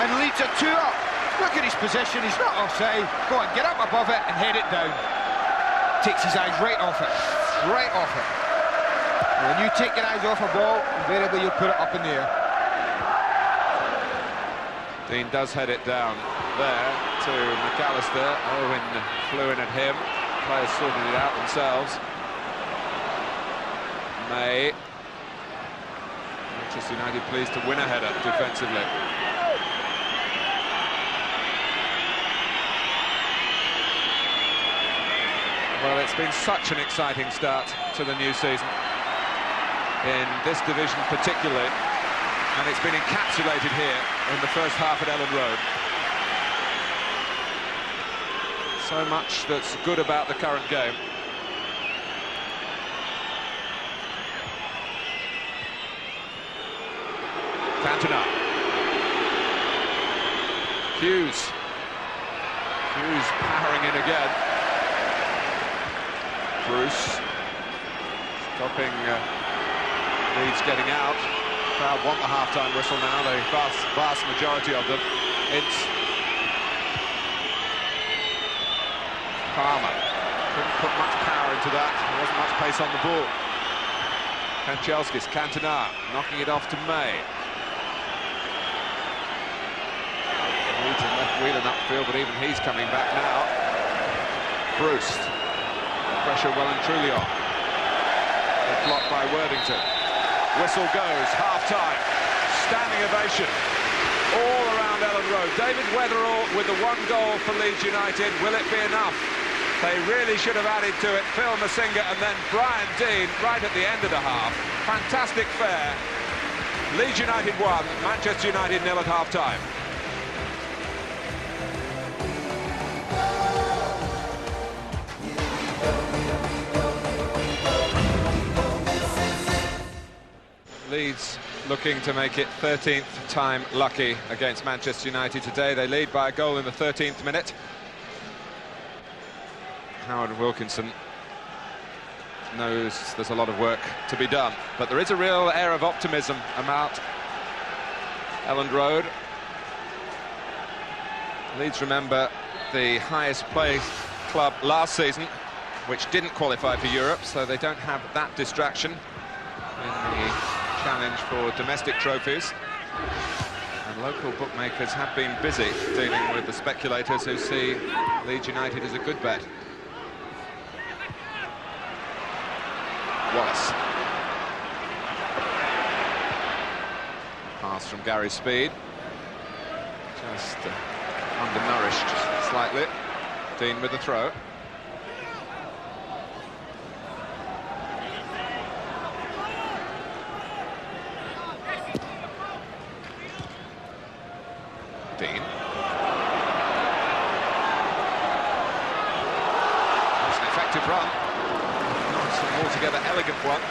and Leeds are 2 up. Look at his position. He's not offside. Go on, get up above it and head it down. Takes his eyes right off it. Right off it. When you take your eyes off a ball, invariably you'll put it up in the air. Deane does head it down there to McAllister. Irwin flew in at him. Players sorted it out themselves. May. Manchester United pleased to win a header defensively. Well, it's been such an exciting start to the new season, in this division particularly, and it's been encapsulated here in the first half at Elland Road. So much that's good about the current game. Cantona. Hughes. Hughes powering in again. Bruce. Stopping Leeds getting out. Crowd want the half-time whistle now, the vast majority of them. It's Palmer. Couldn't put much power into that. There wasn't much pace on the ball. Kanchelskis, Cantona, knocking it off to May. Leeds have left Whelan upfield, but even he's coming back now. Bruce. Pressure well and truly on. Blocked by Worthington. Whistle goes, half-time. Standing ovation all around Elland Road. David Wetherall with the 1 goal for Leeds United. Will it be enough? They really should have added to it. Phil Masinga and then Brian Deane right at the end of the half. Fantastic fair. Leeds United 1, Manchester United 0 at half-time. Leeds looking to make it 13th time lucky against Manchester United today. They lead by a goal in the 13th minute. Howard Wilkinson knows there's a lot of work to be done, but there is a real air of optimism about Elland Road. Leeds remember the highest placed club last season, which didn't qualify for Europe, so they don't have that distraction in the challenge for domestic trophies. And local bookmakers have been busy dealing with the speculators who see Leeds United as a good bet. Wallace. Pass from Gary Speed. Just undernourished slightly. Deane with the throw. Deane. That's an effective run. Not an altogether elegant one.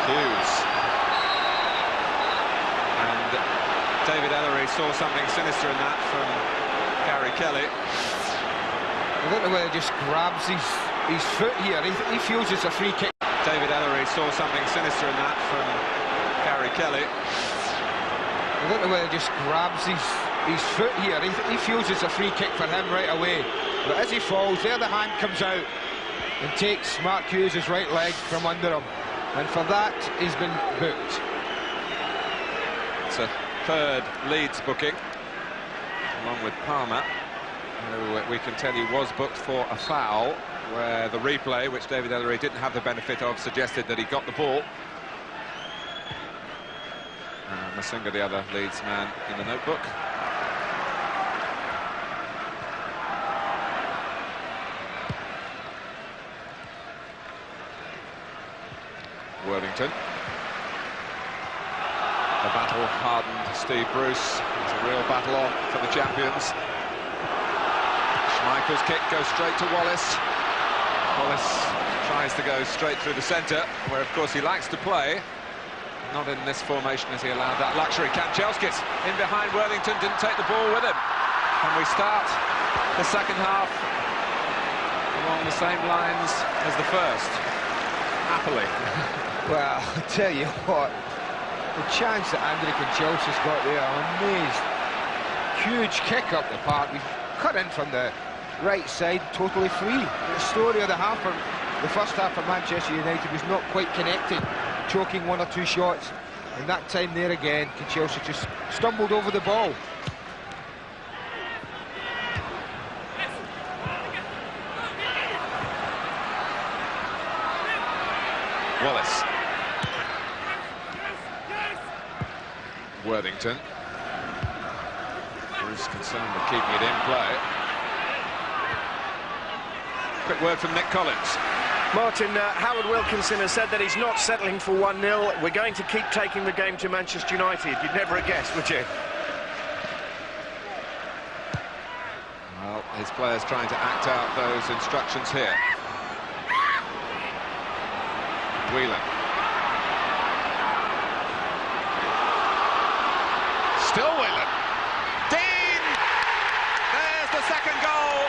Hughes. saw something sinister in that from Gary Kelly. I don't know whether he just grabs his foot here. He feels it's a free kick. David Ellery saw something sinister in that from Gary Kelly. I don't know whether he just grabs his foot here. He feels it's a free kick for him right away. But as he falls, there the hand comes out and takes Mark Hughes' right leg from under him. And for that, he's been booked. It's a third Leeds booking, along with Palmer, who we can tell you was booked for a foul, where the replay, which David Ellery didn't have the benefit of, suggested that he got the ball. Masinga, the other Leeds man in the notebook. Worthington. The battle-hardened Steve Bruce. It's a real battle on for the champions. Schmeichel's kick goes straight to Wallace. Wallace tries to go straight through the centre, where of course he likes to play. Not in this formation as he allowed that luxury. Kanchelskis in behind Worthington, didn't take the ball with him. And we start the second half along the same lines as the first. Happily. Well, I tell you what, the chance that Andrei Kanchelskis got there, I'm amazed. Huge kick up the park. We've cut in from the right side, totally free. The story of the half, the first half for Manchester United was not quite connected, choking one or two shots. And that time there again, Kanchelskis just stumbled over the ball. Wallace. Worthington. Bruce concerned with keeping it in play. Quick word from Nick Collins. Martin, Howard Wilkinson has said that he's not settling for 1-0. We're going to keep taking the game to Manchester United. You'd never have guessed, would you? Well, his players trying to act out those instructions here. Whelan. Still Whelan. Deane! There's the second goal.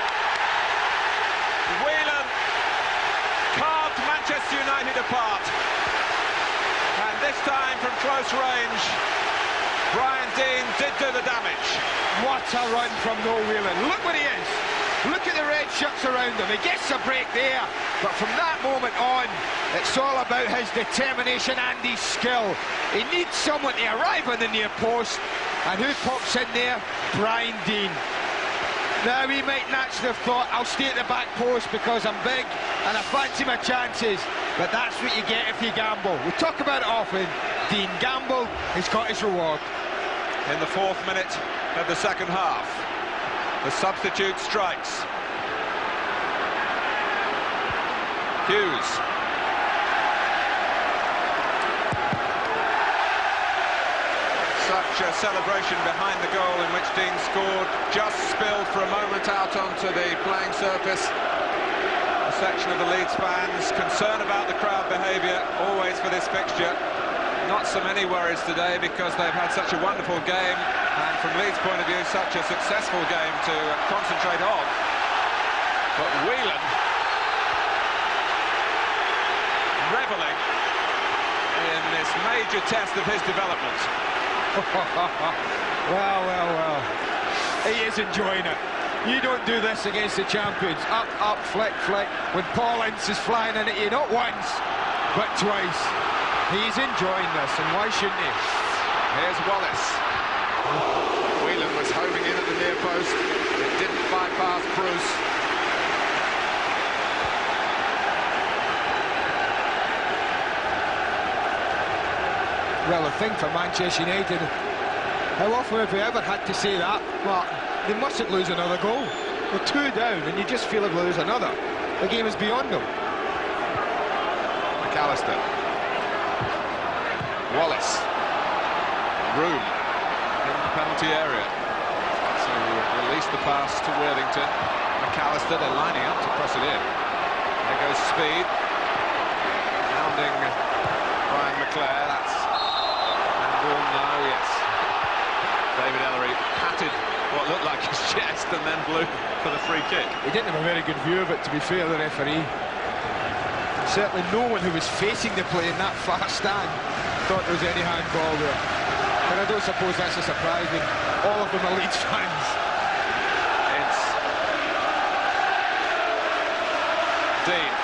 Whelan carved Manchester United apart. And this time from close range, Brian Deane did do the damage. What a run from Noel Whelan. Look where he is. Look at the red shirts around him. He gets a break there. But from that moment on, it's all about his determination and his skill. He needs someone to arrive on the near post. And who pops in there? Brian Deane. Now, he might naturally have thought, I'll stay at the back post because I'm big and I fancy my chances. But that's what you get if you gamble. We talk about it often. Deane gambled, he's got his reward. In the 4th minute of the second half, the substitute strikes. Hughes. Such a celebration behind the goal in which Deane scored, just spilled for a moment out onto the playing surface. A section of the Leeds fans concerned about the crowd behaviour, always for this fixture. Not so many worries today because they've had such a wonderful game, and from Leeds' point of view, such a successful game to concentrate on. But Whelan revelling in this major test of his development. Well. He is enjoying it. You don't do this against the champions. Up, flick. When Paul Ince is flying in at you, not once, but twice. He's enjoying this, and why shouldn't he? Here's Wallace. Whelan was homing in at the near post. It didn't bypass Bruce. Well, the thing for Manchester United, how often have we ever had to say that? Well, they mustn't lose another goal. They're 2 down, and you just feel if they lose another, the game is beyond them. McAllister. Wallace. Room in the penalty area. So release the pass to Worthington. McAllister, they're lining up to cross it in. There goes speed. Pounding Brian McClair. That's handball now, yes. David Ellery spotted what looked like his chest and then blew for the free kick. He didn't have a very good view of it, to be fair, the referee. Certainly no one who was facing the play in that far stand thought there was any handball there. But I don't suppose that's a surprise when all of them are Leeds fans. It's Deane.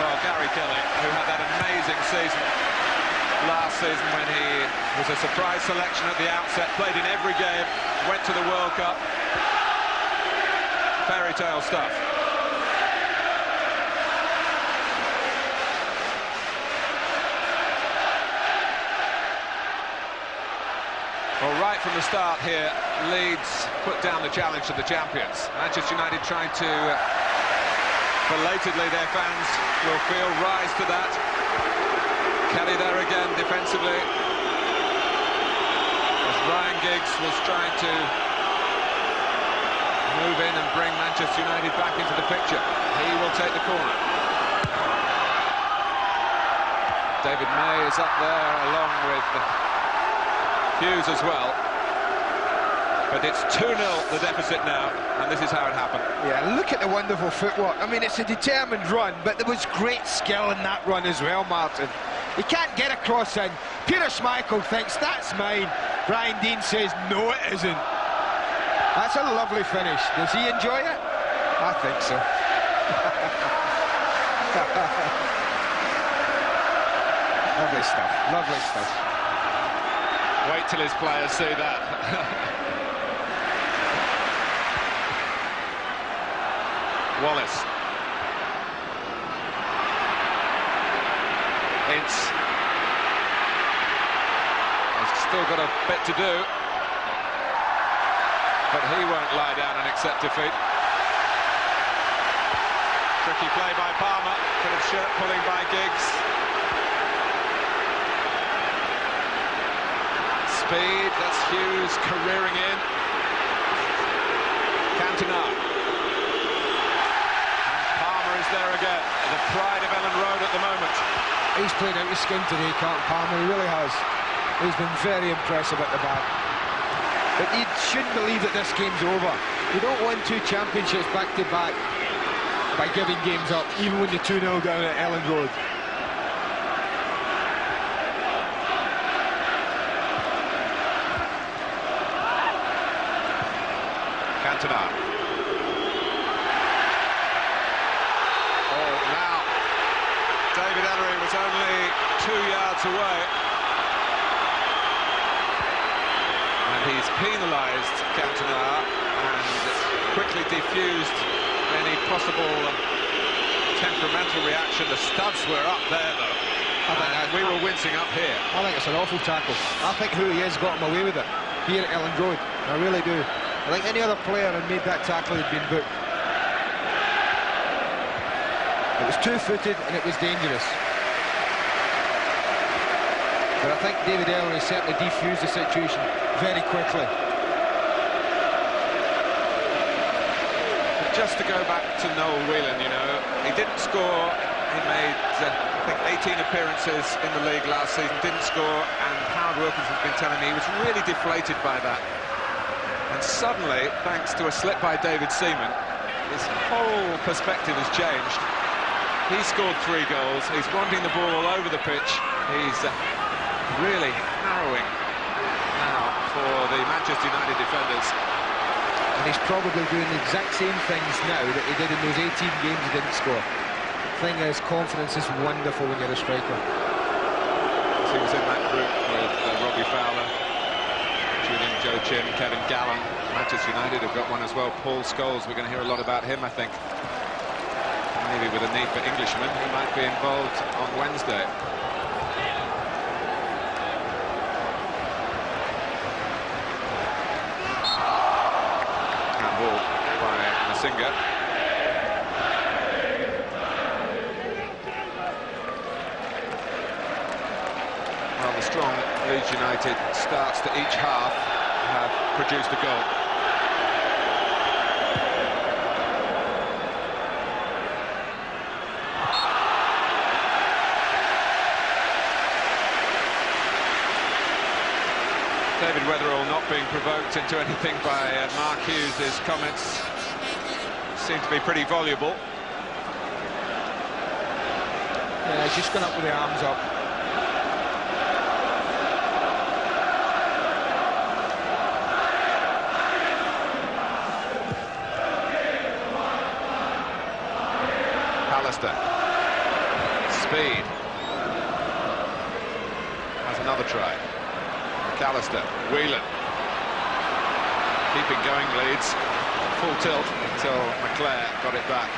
Well, Gary Kelly, who had that amazing season last season when he was a surprise selection at the outset, played in every game, went to the World Cup. Fairy tale stuff. Well, right from the start here, Leeds put down the challenge to the champions. Manchester United trying to, belatedly their fans will feel, rise to that. Kelly there again defensively, as Ryan Giggs was trying to move in and bring Manchester United back into the picture. He will take the corner. David May is up there along with Hughes as well. But it's 2-0 the deficit now, and this is how it happened. Yeah, look at the wonderful footwork. I mean, it's a determined run, but there was great skill in that run as well, Martin. He can't get across in. Peter Schmeichel thinks, that's mine. Brian Deane says, no, it isn't. That's a lovely finish. Does he enjoy it? I think so. Lovely stuff, lovely stuff. Wait till his players see that. Wallace. Ince. He's still got a bit to do, but he won't lie down and accept defeat. Tricky play by Palmer, bit of shirt pulling by Giggs. Speed, that's Hughes careering in. Cantona. And Palmer is there again, the pride of Elland Road at the moment. He's played out his skin today, can't Palmer, he really has. He's been very impressive at the back. But you shouldn't believe that this game's over. You don't win 2 championships back-to-back by giving games up, even when you're 2-0 down at Elland Road. Cantona. Oh, now David Ellery was only 2 yards away. And he's penalised Cantona and quickly defused any possible temperamental reaction. The studs were up there, though, and we were wincing up here. I think it's an awful tackle. I think who he is got him away with it here at Elland Road. I really do. I think any other player had made that tackle had been booked. It was two-footed and it was dangerous. But I think David Ellery certainly defused the situation very quickly. But just to go back to Noel Whelan, you know, he didn't score. He made, I think, 18 appearances in the league last season, didn't score, and Howard Wilkinson's been telling me he was really deflated by that. And suddenly, thanks to a slip by David Seaman, his whole perspective has changed. He scored 3 goals. He's wanting the ball all over the pitch. He's really harrowing now for the Manchester United defenders. And he's probably doing the exact same things now that he did in those 18 games he didn't score. The thing is, confidence is wonderful when you're a striker. He was in that group with Robbie Fowler, Julian Joe Chin, Kevin Gallen. Manchester United have got one as well, Paul Scholes. We're going to hear a lot about him, I think. Maybe with a need for Englishmen, he might be involved on Wednesday. Handball by Masinga. Well, the strong Leeds United starts to each half have produced a goal. being provoked into anything by Mark Hughes. His comments seem to be pretty voluble. Yeah, he's just gone up with the arms up. Pallister. Speed. Has another try. McAllister. Whelan. Keeping going, Leeds. Full tilt until McClair got it back.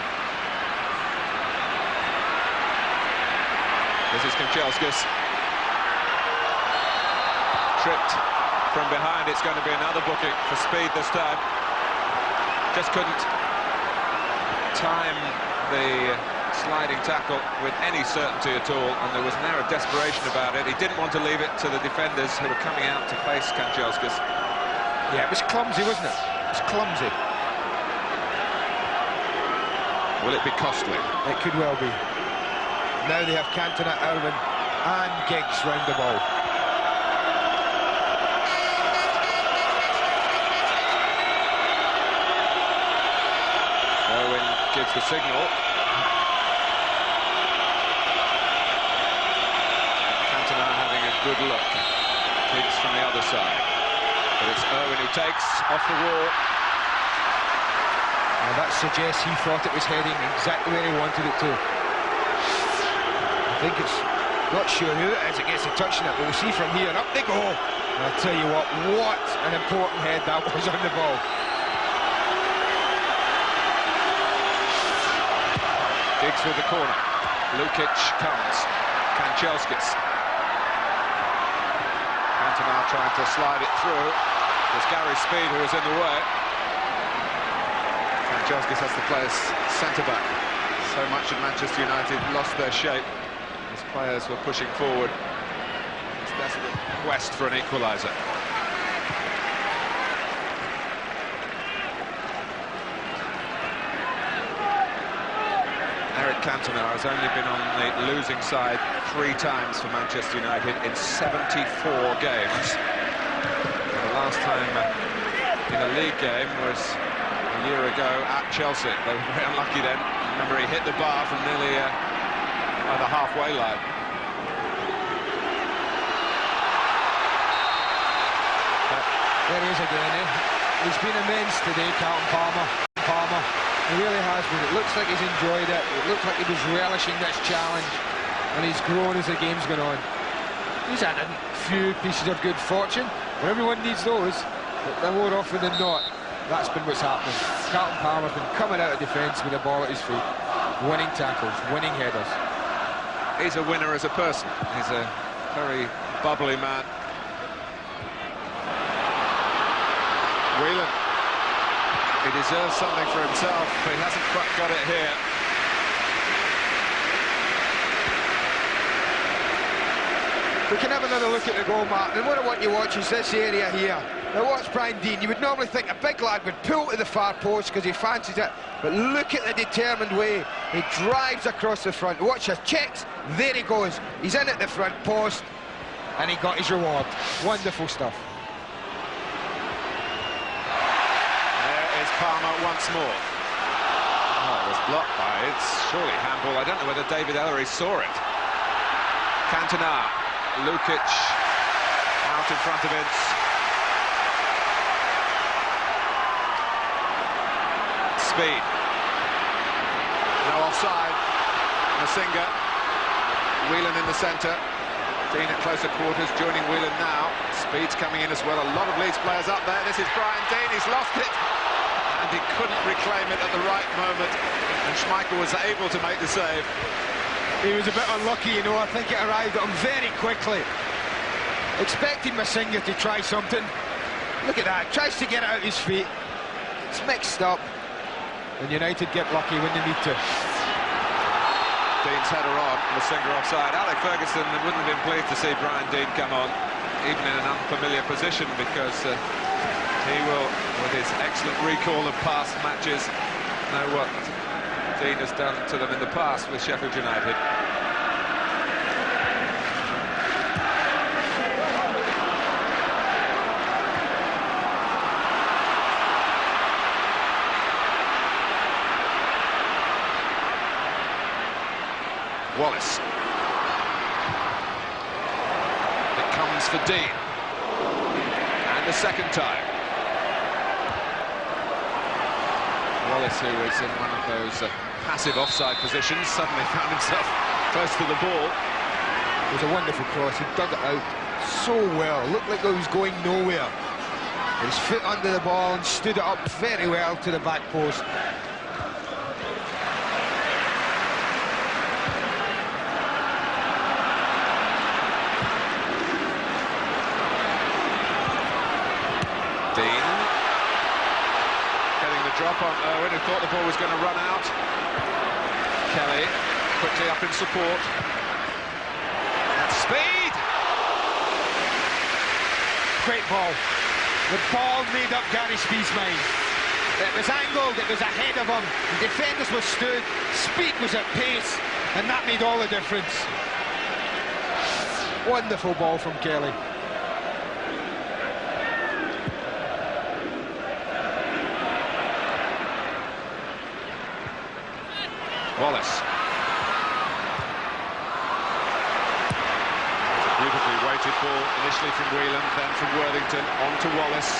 This is Kanchelskis. Tripped from behind. It's going to be another booking for speed this time. Just couldn't time the sliding tackle with any certainty at all, and there was an air of desperation about it. He didn't want to leave it to the defenders who were coming out to face Kanchelskis. Yeah, it was clumsy, wasn't it? It was clumsy. Will it be costly? It could well be. Now they have Cantona, Irwin and Giggs round the ball. Irwin gives the signal. Cantona having a good look. Giggs from the other side. But it's Irwin who takes off the wall. Now that suggests he thought it was heading exactly where he wanted it to. I think it's not sure who it is that gets a touch on it, but we'll see from here, and up they go. And I'll tell you what an important head that was on the ball. Giggs with the corner. Lukić comes. Kanchelskis. Cantona trying to slide it through. There's Gary Speed who was in the way. Kanchelskis has to play as centre-back. So much of Manchester United lost their shape. His players were pushing forward. It's desperate quest for an equaliser. Cantona has only been on the losing side 3 times for Manchester United in 74 games. And the last time in a league game was a year ago at Chelsea. They were very unlucky then. Remember, he hit the bar from nearly by the halfway line. There he is again, eh? He's been immense today, Palmer. He really has been. It looks like he's enjoyed it. It looks like he was relishing this challenge, and he's grown as the game's gone on. He's had a few pieces of good fortune, but everyone needs those. But more often than not, that's been what's happening. Carlton Palmer's been coming out of defence with the ball at his feet, winning tackles, winning headers. He's a winner as a person. He's a very bubbly man. Whelan. He deserves something for himself, but he hasn't quite got it here. We can have another look at the goal, Martin, and what I want you to watch is this area here. Now watch Brian Deane. You would normally think a big lad would pull to the far post because he fancies it, but look at the determined way he drives across the front. Watch his checks, there he goes. He's in at the front post, and he got his reward. Wonderful stuff. Palmer once more. Oh, it was blocked by, it's surely handball. I don't know whether David Ellery saw it. Cantona, Lukić out in front of Ince. Speed. No offside. Masinga. Whelan in the centre. Deane at closer quarters, joining Whelan now. Speed's coming in as well. A lot of Leeds players up there. This is Brian Deane. He's lost it. And he couldn't reclaim it at the right moment, and Schmeichel was able to make the save. He was a bit unlucky, you know. I think it arrived at him very quickly. Expecting Masinga to try something. Look at that, tries to get it out his feet. It's mixed up. And United get lucky when they need to. Deane's header on, Masinga offside. Alex Ferguson wouldn't have been pleased to see Brian Deane come on, even in an unfamiliar position, because he will, with his excellent recall of past matches, know what Deane has done to them in the past with Sheffield United. Wallace. It comes for Deane. And the second time. Wallace, who was in one of those passive offside positions, suddenly found himself close to the ball. It was a wonderful cross. He dug it out so well. Looked like it was going nowhere. His foot under the ball and stood it up very well to the back post. Deane getting the drop on Irwin, who thought the ball was going to run out. Kelly quickly up in support. At speed! Great ball. The ball made up Gary Speed's mind. It was angled, it was ahead of him. The defenders were stood, Speed was at pace, and that made all the difference. Wonderful ball from Kelly. Wallace. Beautifully weighted ball, initially from Whelan, then from Worthington, on to Wallace.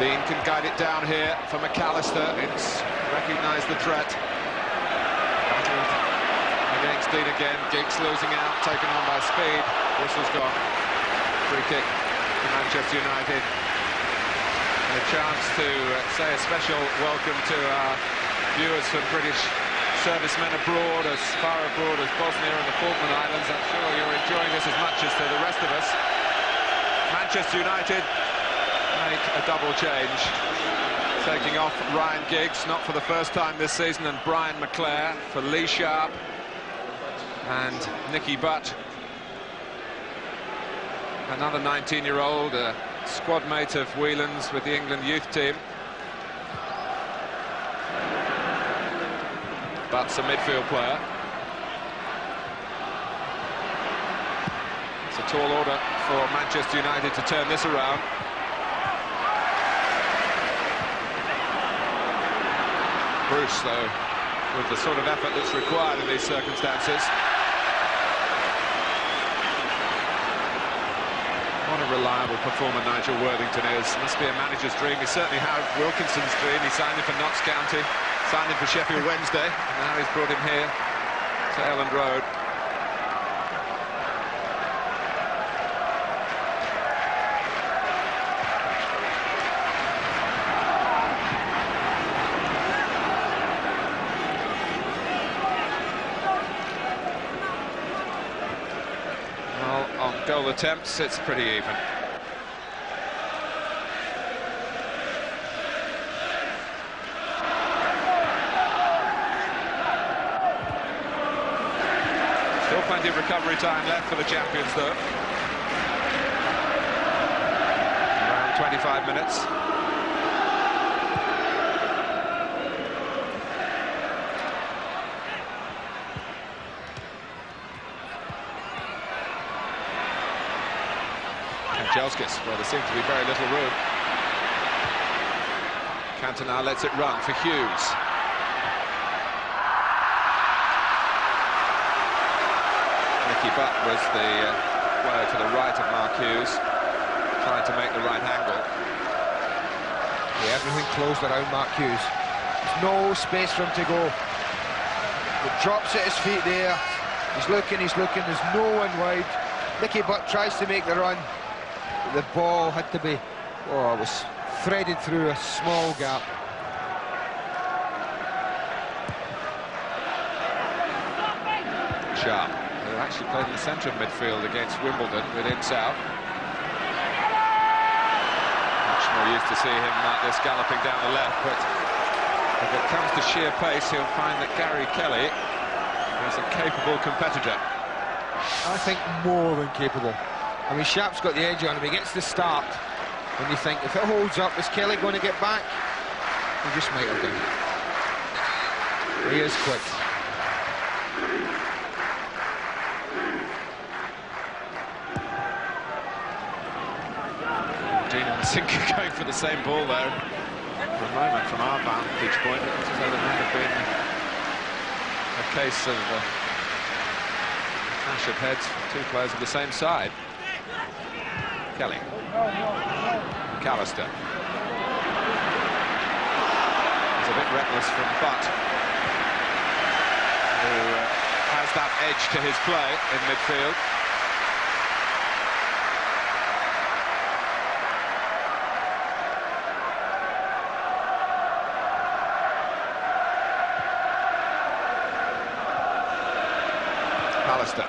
Deane can guide it down here for McAllister. It's recognised the threat. Against Deane again, Giggs losing out, taken on by Speed. Whistle's gone. Free kick to Manchester United. And a chance to say a special welcome to our viewers from British servicemen abroad, as far abroad as Bosnia and the Falkland Islands. I'm sure you're enjoying this as much as the rest of us. Manchester United make a double change, taking off Ryan Giggs, not for the first time this season, and Brian McClair for Lee Sharpe and Nicky Butt. Another 19-year-old, a squad mate of Whelan's with the England youth team. Butt's a midfield player. It's a tall order for Manchester United to turn this around. Bruce, though, with the sort of effort that's required in these circumstances. What a reliable performer Nigel Worthington is. Must be a manager's dream. He certainly had Wilkinson's dream. He signed him for Notts County, signed him for Sheffield Wednesday, and now he's brought him here to Elland Road. Well, on goal attempts, it's pretty even. Still plenty of recovery time left for the champions, though. Around 25 minutes. Kanchelskis, well, there seems to be very little room. Cantona lets it run for Hughes. Butt was the player to the right of Mark Hughes, trying to make the right angle. Yeah, everything closed around Mark Hughes. There's no space for him to go. It drops at his feet there. He's looking, there's no one wide. Nicky Butt tries to make the run. The ball had to be, it was threaded through a small gap. Sharpe, who actually played in the centre of midfield against Wimbledon with Ince out. Much more used to see him like this galloping down the left, but if it comes to sheer pace, he'll find that Gary Kelly is a capable competitor. I think more than capable. I mean, Sharpe's got the edge on him. He gets the start, and you think, if it holds up, is Kelly going to get back? He just might have done. He is quick. Deane and Masinga going for the same ball there for a moment from our vantage point. As though there might have been a case of clash of heads, two players of the same side. Kelly. McAllister. He's a bit reckless from Butt, who has that edge to his play in midfield. Pallister.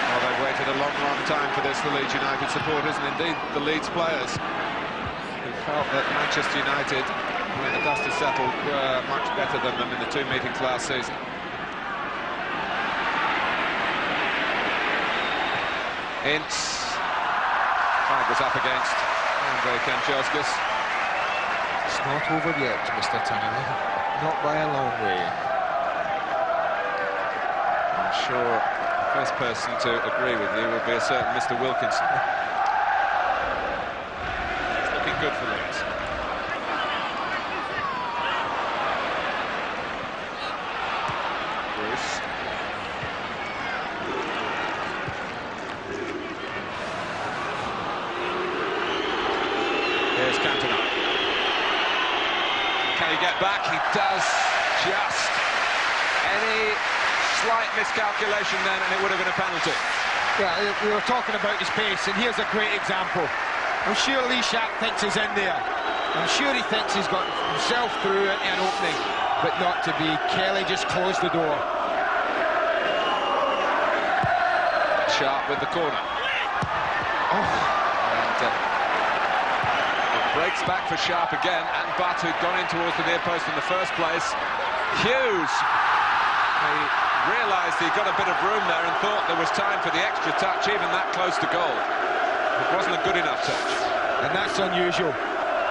Well, they've waited a long, long time for this, the Leeds United supporters, and indeed the Leeds players, who felt that Manchester United, when the dust has settled, were much better than them in the two meetings last season. Ince. Flag was up against Kanchelskis. It's not over yet, Mr. Tanner. Not by a long way. I'm sure the first person to agree with you would be a certain Mr. Wilkinson. It's looking good for Leeds. Bruce. Here's Cantona. Can he get back? He does. Just. Any slight miscalculation then and it would have been a penalty. Yeah, we were talking about his pace, and here's a great example. I'm sure Sharpe thinks he's in there. I'm sure he thinks he's got himself through into an opening, but not to be. Kelly just closed the door. Sharpe with the corner. Oh. And it breaks back for Sharpe again, and Butt, who'd gone in towards the near post in the first place. Hughes. He realised he got a bit of room there and thought there was time for the extra touch, even that close to goal. It wasn't a good enough touch. And that's unusual.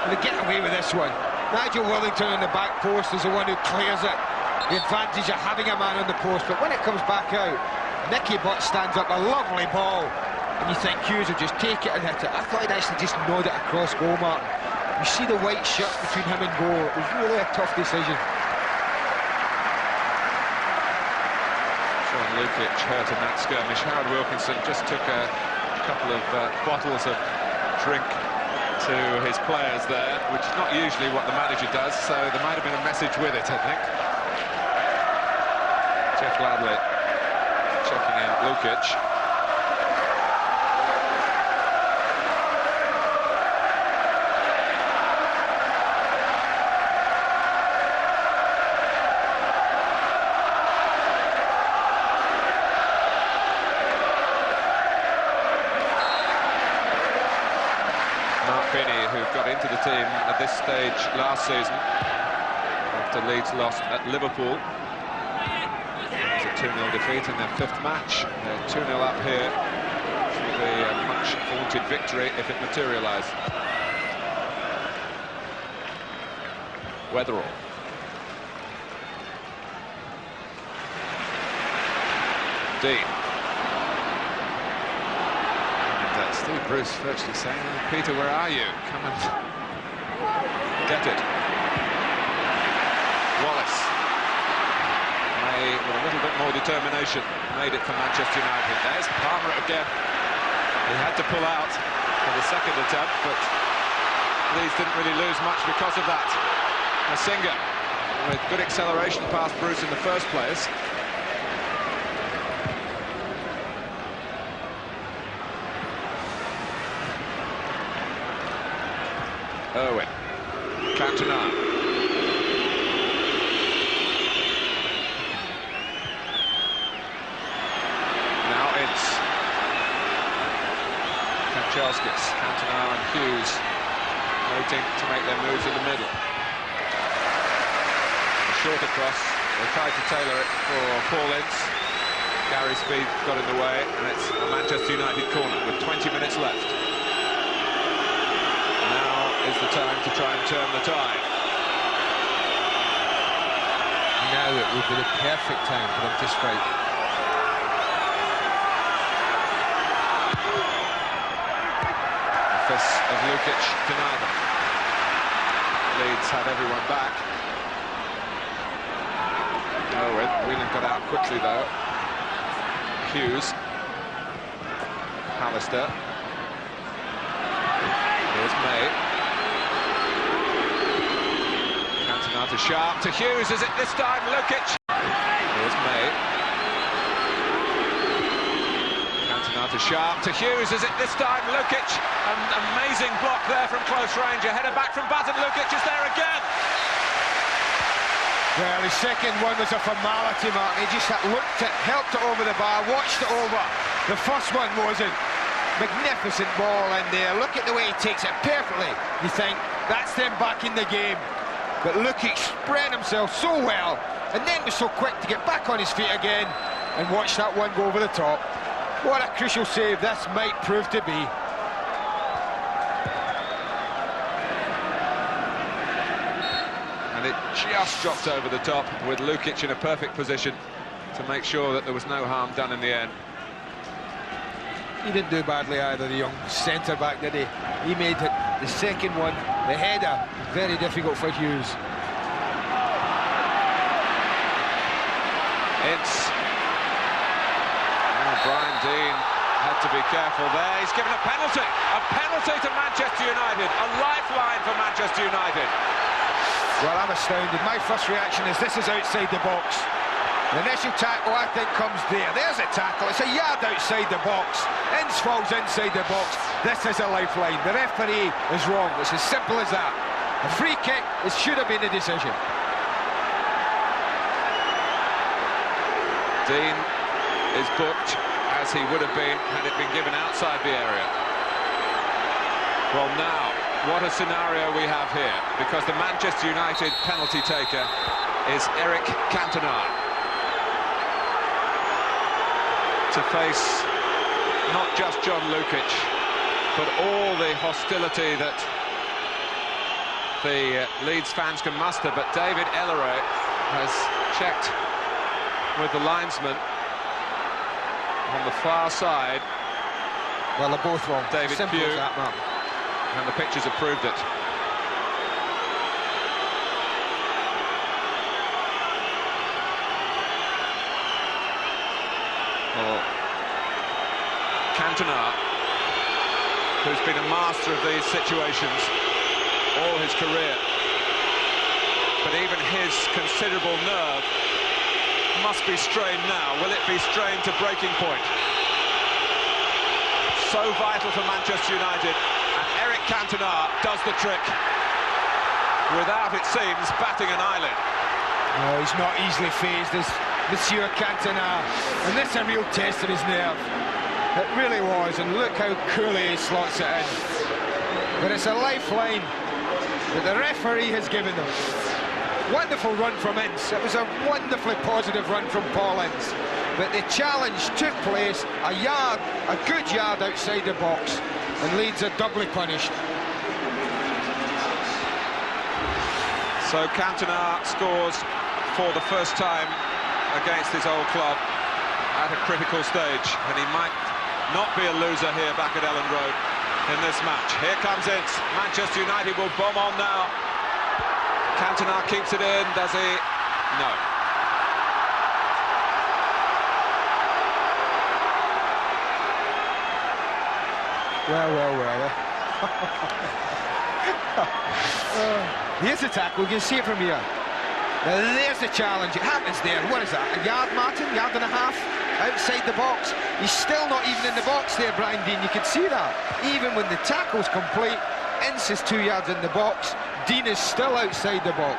And they get away with this one. Nigel Worthington on the back post is the one who clears it. The advantage of having a man on the post, but when it comes back out, Nicky Butt stands up, a lovely ball, and you think Hughes will just take it and hit it. I thought he'd actually just nod it across goal, Martin. You see the white shirt between him and goal. It was really a tough decision. Lukić hurt in that skirmish. Howard Wilkinson just took a couple of bottles of drink to his players there, which is not usually what the manager does, so there might have been a message with it, I think. Jeff Ladley checking out Lukić. Who got into the team at this stage last season after Leeds lost at Liverpool. It was a 2-0 defeat in their fifth match. They're 2-0 up here. This will be a much vaunted victory if it materialises. Wetherall. Deane. Steve Bruce virtually saying, Peter, where are you? Come and get it. Wallace. With a little bit more determination, made it for Manchester United. There's Palmer again. He had to pull out for the second attempt, but Leeds didn't really lose much because of that. Masinga, with good acceleration past Bruce in the first place. Irwin. Cantona. Now Ince. Kanchelskis. Cantona and Hughes waiting to make their moves in the middle. A short across. They tried to tailor it for Paul Ince. Gary's speed got in the way, and it's a Manchester United corner with 20 minutes left. Is the time to try and turn the tide. Now it would be the perfect time for them to strike. The fists of Lukić deny them. Leeds had everyone back. Irwin. Whelan got out quickly though. Hughes. Pallister. Here's May. Cantona to Sharpe, to Hughes, is it this time? Lukić. Here's May. Cantona to Sharpe, to Hughes, is it this time? Lukić. An amazing block there from close range. A header back from Bazin. Lukić is there again. Well, his second one was a formality, Mark. He just looked it, helped it over the bar, watched it over. The first one wasn't. Magnificent ball in there. Look at the way he takes it perfectly. You think, that's them back in the game. But Lukić spread himself so well, and then was so quick to get back on his feet again, and watch that one go over the top. What a crucial save this might prove to be. And it just dropped over the top, with Lukić in a perfect position to make sure that there was no harm done in the end. He didn't do badly either, the young centre-back, did he? He made it, the second one, the header, very difficult for Hughes. Ince. Oh, Brian Deane had to be careful there. He's given a penalty to Manchester United, a lifeline for Manchester United. Well, I'm astounded. My first reaction is this is outside the box. The initial tackle, I think, comes there. There's a tackle. It's a yard outside the box. Ince falls inside the box. This is a lifeline. The referee is wrong. It's as simple as that. A free kick, it should have been a decision. Deane is booked, as he would have been had it been given outside the area. Well, now, what a scenario we have here, because the Manchester United penalty taker is Cantona. To face not just John Lukić, but all the hostility that the Leeds fans can muster. But David Elland has checked with the linesman on the far side. Well, they're both wrong. David Simple as that, Mark. And the pictures have proved it. Well, Cantona, who's been a master of these situations all his career, but even his considerable nerve must be strained now. Will it be strained to breaking point? So vital for Manchester United, and Cantona does the trick without, it seems, batting an eyelid. No, he's not easily fazed, is Monsieur Cantona, and this is a real test of his nerve. It really was, and look how coolly he slots it in. But it's a lifeline that the referee has given them. Wonderful run from Ince. It was a wonderfully positive run from Paul Ince. But the challenge took place a good yard outside the box, and Leeds are doubly punished. So Cantona scores for the first time against his old club at a critical stage, and he might not be a loser here back at Elland Road in this match. Here comes Ince. Manchester United will bomb on now. Cantona keeps it in, does he? No. Well. Here's the tackle, you can see it from here. Now there's the challenge, it happens there. What is that, a yard, Martin? Yard and a half? Outside the box. He's still not even in the box there, Brian Deane, you can see that. Even when the tackle's complete, Ince is 2 yards in the box, Deane is still outside the box.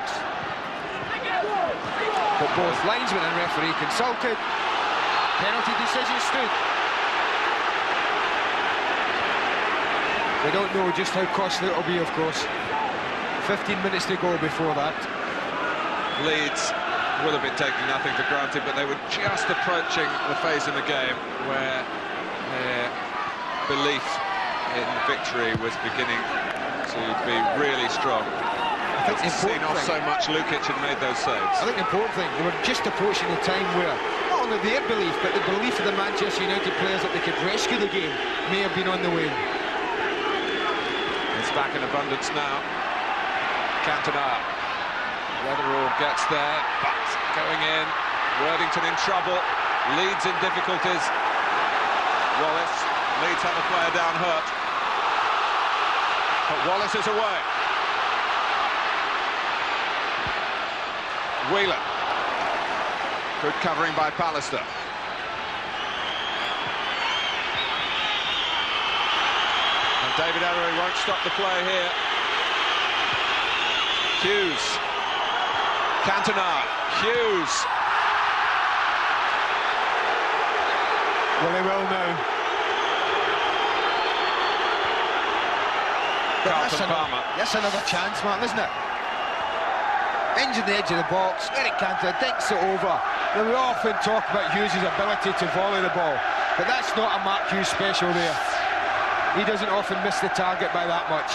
But both linesman and referee consulted. Penalty decision stood. We don't know just how costly it'll be, of course. 15 minutes to go before that. Leeds will have been taking nothing for granted, but they were just approaching the phase in the game where their belief in victory was beginning to be really strong. I think seen off so much Lukić had made those saves. I think the important thing, they were just approaching the time where not only their belief, but the belief of the Manchester United players that they could rescue the game may have been on the way. It's back in abundance now. Cantona. Wetherall gets there, but going in. Worthington in trouble. Leeds in difficulties. Wallace. Leeds have a player down hurt. But Wallace is away. Whelan. Good covering by Pallister. And David Irwin won't stop the play here. Hughes. Cantona. Hughes. Well, they will now. That's another chance, man, isn't it? Injured the edge of the box, Eric Cantona dinks it over. Now, we often talk about Hughes' ability to volley the ball, but that's not a Mark Hughes special there. He doesn't often miss the target by that much.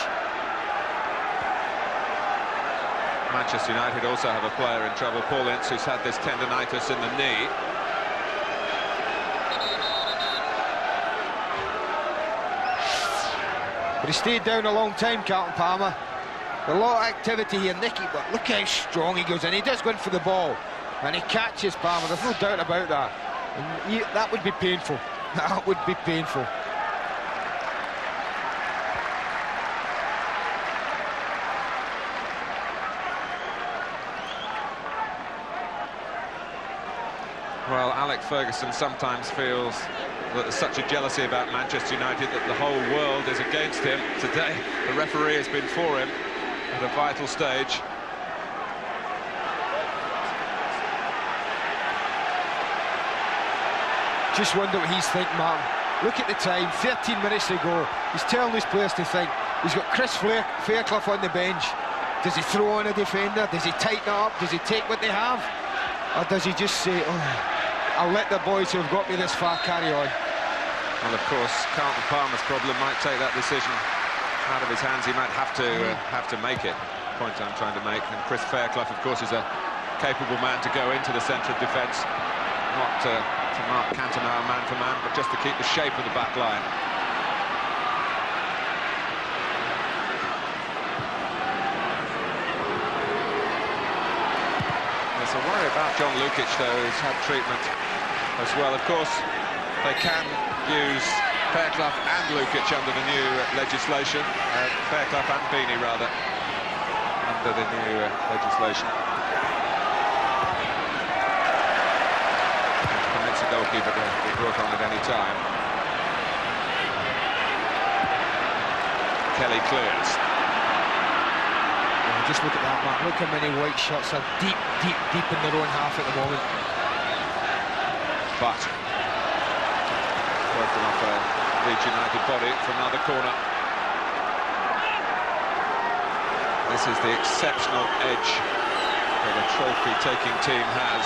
Manchester United also have a player in trouble, Ince, who's had this tendinitis in the knee. But he stayed down a long time, Carlton Palmer. A lot of activity here, Nicky, but look how strong he goes in. He does go in for the ball, and he catches Palmer. There's no doubt about that. And that would be painful. That would be painful. Well, Alex Ferguson sometimes feels that there's such a jealousy about Manchester United that the whole world is against him. Today, the referee has been for him at a vital stage. Just wonder what he's thinking, Martin. Look at the time, 13 minutes to go. He's telling his players to think. He's got Chris Fairclough on the bench. Does he throw on a defender? Does he tighten it up? Does he take what they have? Or does he just say, oh, I'll let the boys who have got me this far carry on? Well, of course, Carlton Palmer's problem might take that decision out of his hands. He might have to make it. Point I'm trying to make. And Chris Fairclough, of course, is a capable man to go into the centre of defence, not to mark Cantona man for man, but just to keep the shape of the back line. There's a worry about John Lukić, though, who's had treatment as well. Of course, they can use Fairclough and Lukić under the new legislation. Fairclough and Deane, rather, under the new legislation. Which permits a goalkeeper to be brought on at any time. Kelly clears. Oh, just look at that, Mark. Look how many white shots are deep in their own half at the moment. But working off a Leeds United body for another corner. This is the exceptional edge that a trophy-taking team has.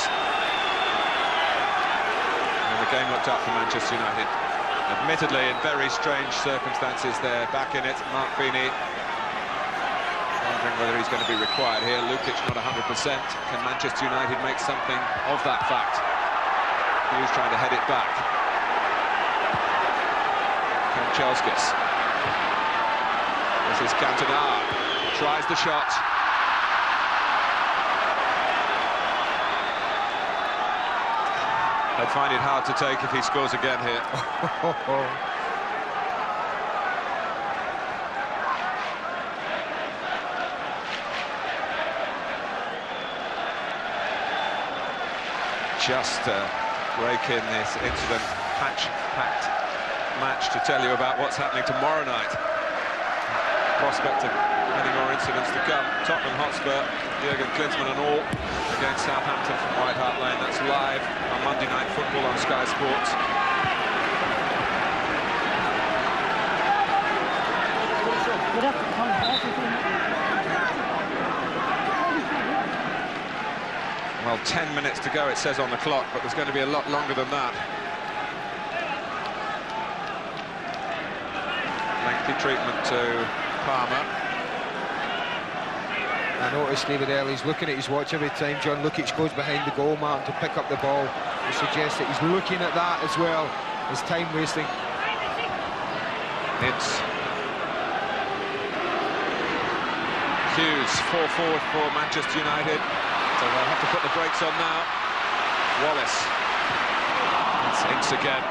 And the game looked up for Manchester United. Admittedly, in very strange circumstances, they're back in it. Mark Feeney wondering whether he's going to be required here. Lukić not 100%. Can Manchester United make something of that fact? Hughes trying to head it back. Kanchelskis. This is Cantona. Tries the shot. I'd find it hard to take if he scores again here. Just break in this incident, packed match to tell you about what's happening tomorrow night. Prospect of many more incidents to come. Tottenham Hotspur, Jurgen Klinsmann and all against Southampton from White Hart Lane. That's live on Monday Night Football on Sky Sports. Well, 10 minutes to go, it says on the clock, but there's going to be a lot longer than that. Lengthy treatment to Palmer. I noticed David Earl, he's looking at his watch every time John Lukić goes behind the goal, Martin, to pick up the ball. It suggests that he's looking at that as well as time wasting. It's Hughes, 4 forward for Manchester United. So they'll have to put the brakes on now. Wallace. It's Ince again,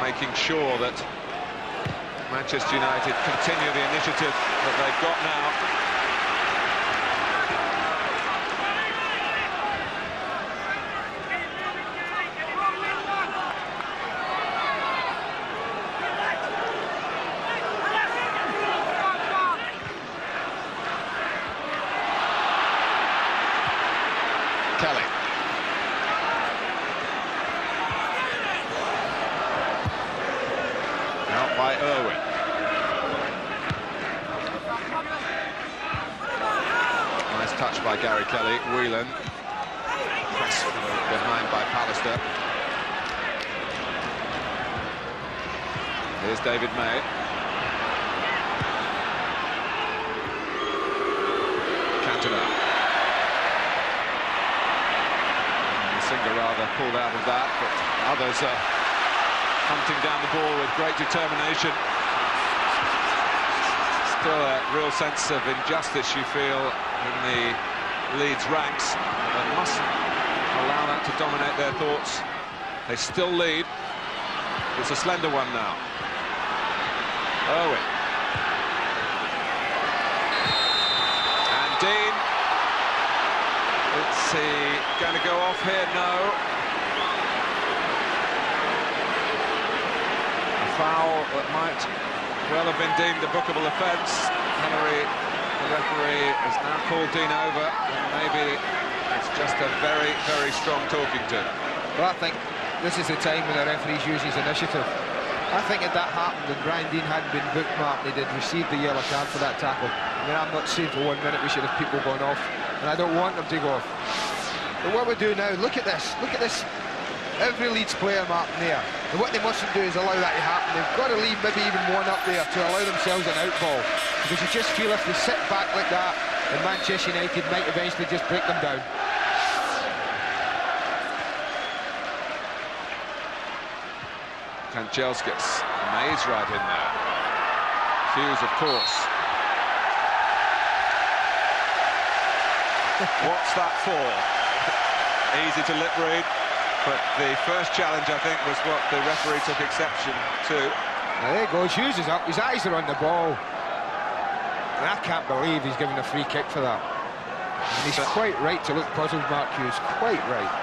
making sure that Manchester United continue the initiative that they've got now. Kelly. Out by Irwin. Nice touch by Gary Kelly. Whelan. Press from behind by Pallister. Here's David May. Cantona. Masinga rather pulled out of that, but others are hunting down the ball with great determination. Still a real sense of injustice, you feel, in the Leeds ranks. They mustn't allow that to dominate their thoughts. They still lead. It's a slender one now. Irwin. And Deane. Is he going to go off here? No. A foul that might well have been deemed a bookable offence. Henry, the referee, has now called Deane over, and maybe it's just a very, very strong talking to. Well, I think this is the time when the referees use his initiative. I think if that happened and Brian Deane hadn't been bookmarked, they'd have received the yellow card for that tackle. I mean, I'm not saying for 1 minute we should have people going off, and I don't want them to go off. But what we do now, look at this. Every Leeds player marked there. And what they mustn't do is allow that to happen. They've got to leave maybe even one up there to allow themselves an out ball. Because you just feel if they sit back like that, then Manchester United might eventually just break them down. Kanchelskis, May's right in there. Hughes, of course. What's that for? Easy to lip read, but the first challenge, I think, was what the referee took exception to. Now, there he goes, Hughes is up, his eyes are on the ball. And I can't believe he's given a free kick for that. And he's quite right to look puzzled, Mark Hughes, quite right.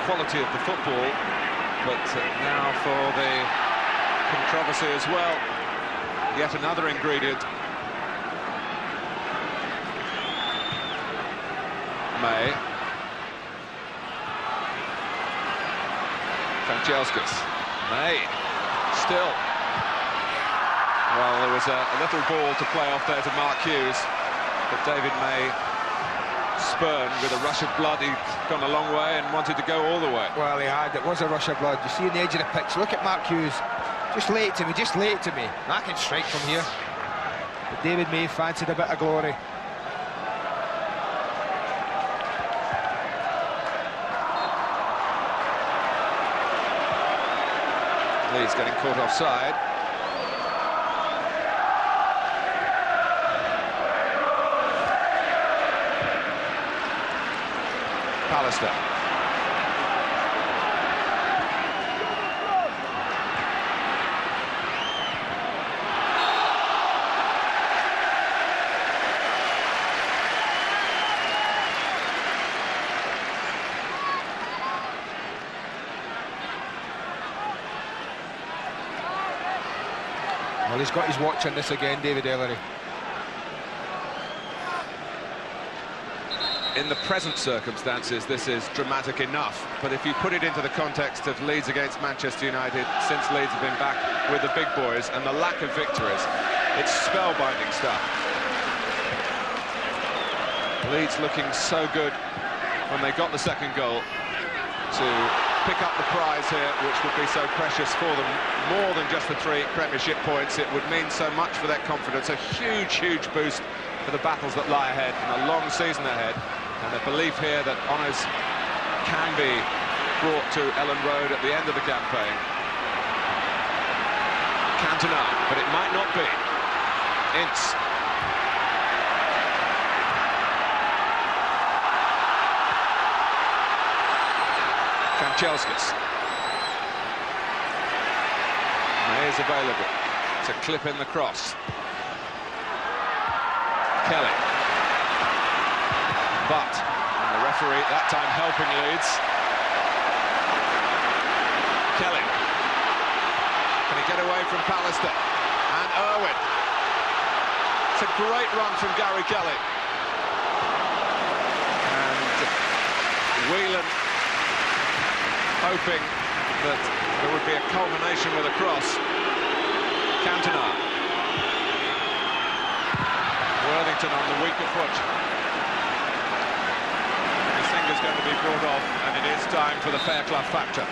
Quality of the football, but now for the controversy as well. Yet another ingredient. May. Kanchelskis. May. Still. Well, there was a little ball to play off there to Mark Hughes, but David May spurned with a rush of blood. He'd gone a long way and wanted to go all the way. Well, he had. It was a rush of blood. You see on the edge of the pitch, look at Mark Hughes. Just lay it to me, just lay it to me. I can strike from here. But David May fancied a bit of glory. Leeds getting caught offside. Pallister. Well, he's got his watch on this again, David Ellery. In the present circumstances, this is dramatic enough, but if you put it into the context of Leeds against Manchester United, since Leeds have been back with the big boys and the lack of victories, it's spellbinding stuff. Leeds looking so good when they got the second goal to pick up the prize here, which would be so precious for them, more than just the 3 Premiership points. It would mean so much for their confidence, a huge boost for the battles that lie ahead and a long season ahead, and the belief here that honours can be brought to Elland Road at the end of the campaign. Cantona, but it might not be. Ince. Kanchelskis. May is available to clip in the cross. Kelly. But, and the referee that time helping Leeds. Kelly. Can he get away from Pallister? And Irwin. It's a great run from Gary Kelly. And Whelan hoping that there would be a culmination with a cross. Cantona. Worthington on the weaker foot. Masinga's going to be brought off, and it is time for the Fairclough factor.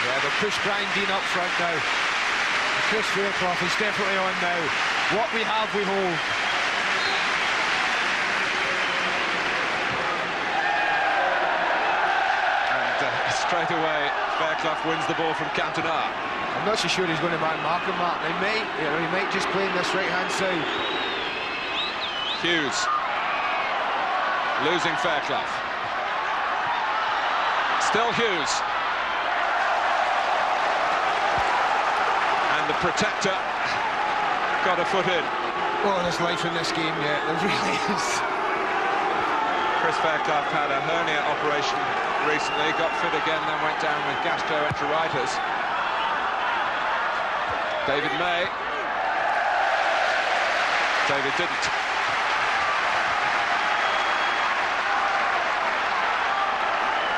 Yeah, they'll push Deane up front now. Chris Fairclough is definitely on now. What we have, we hold. Straight away, Fairclough wins the ball from Cantona. I'm not so sure he's going to mark him. He might just play in this right-hand side. Hughes losing Fairclough. Still Hughes. And the protector got a foot in. Oh, there's life in this game, yeah, there really is. Chris Fairclough had a hernia operation recently, got fit again, then went down with gastroenteritis. David May. David didn't.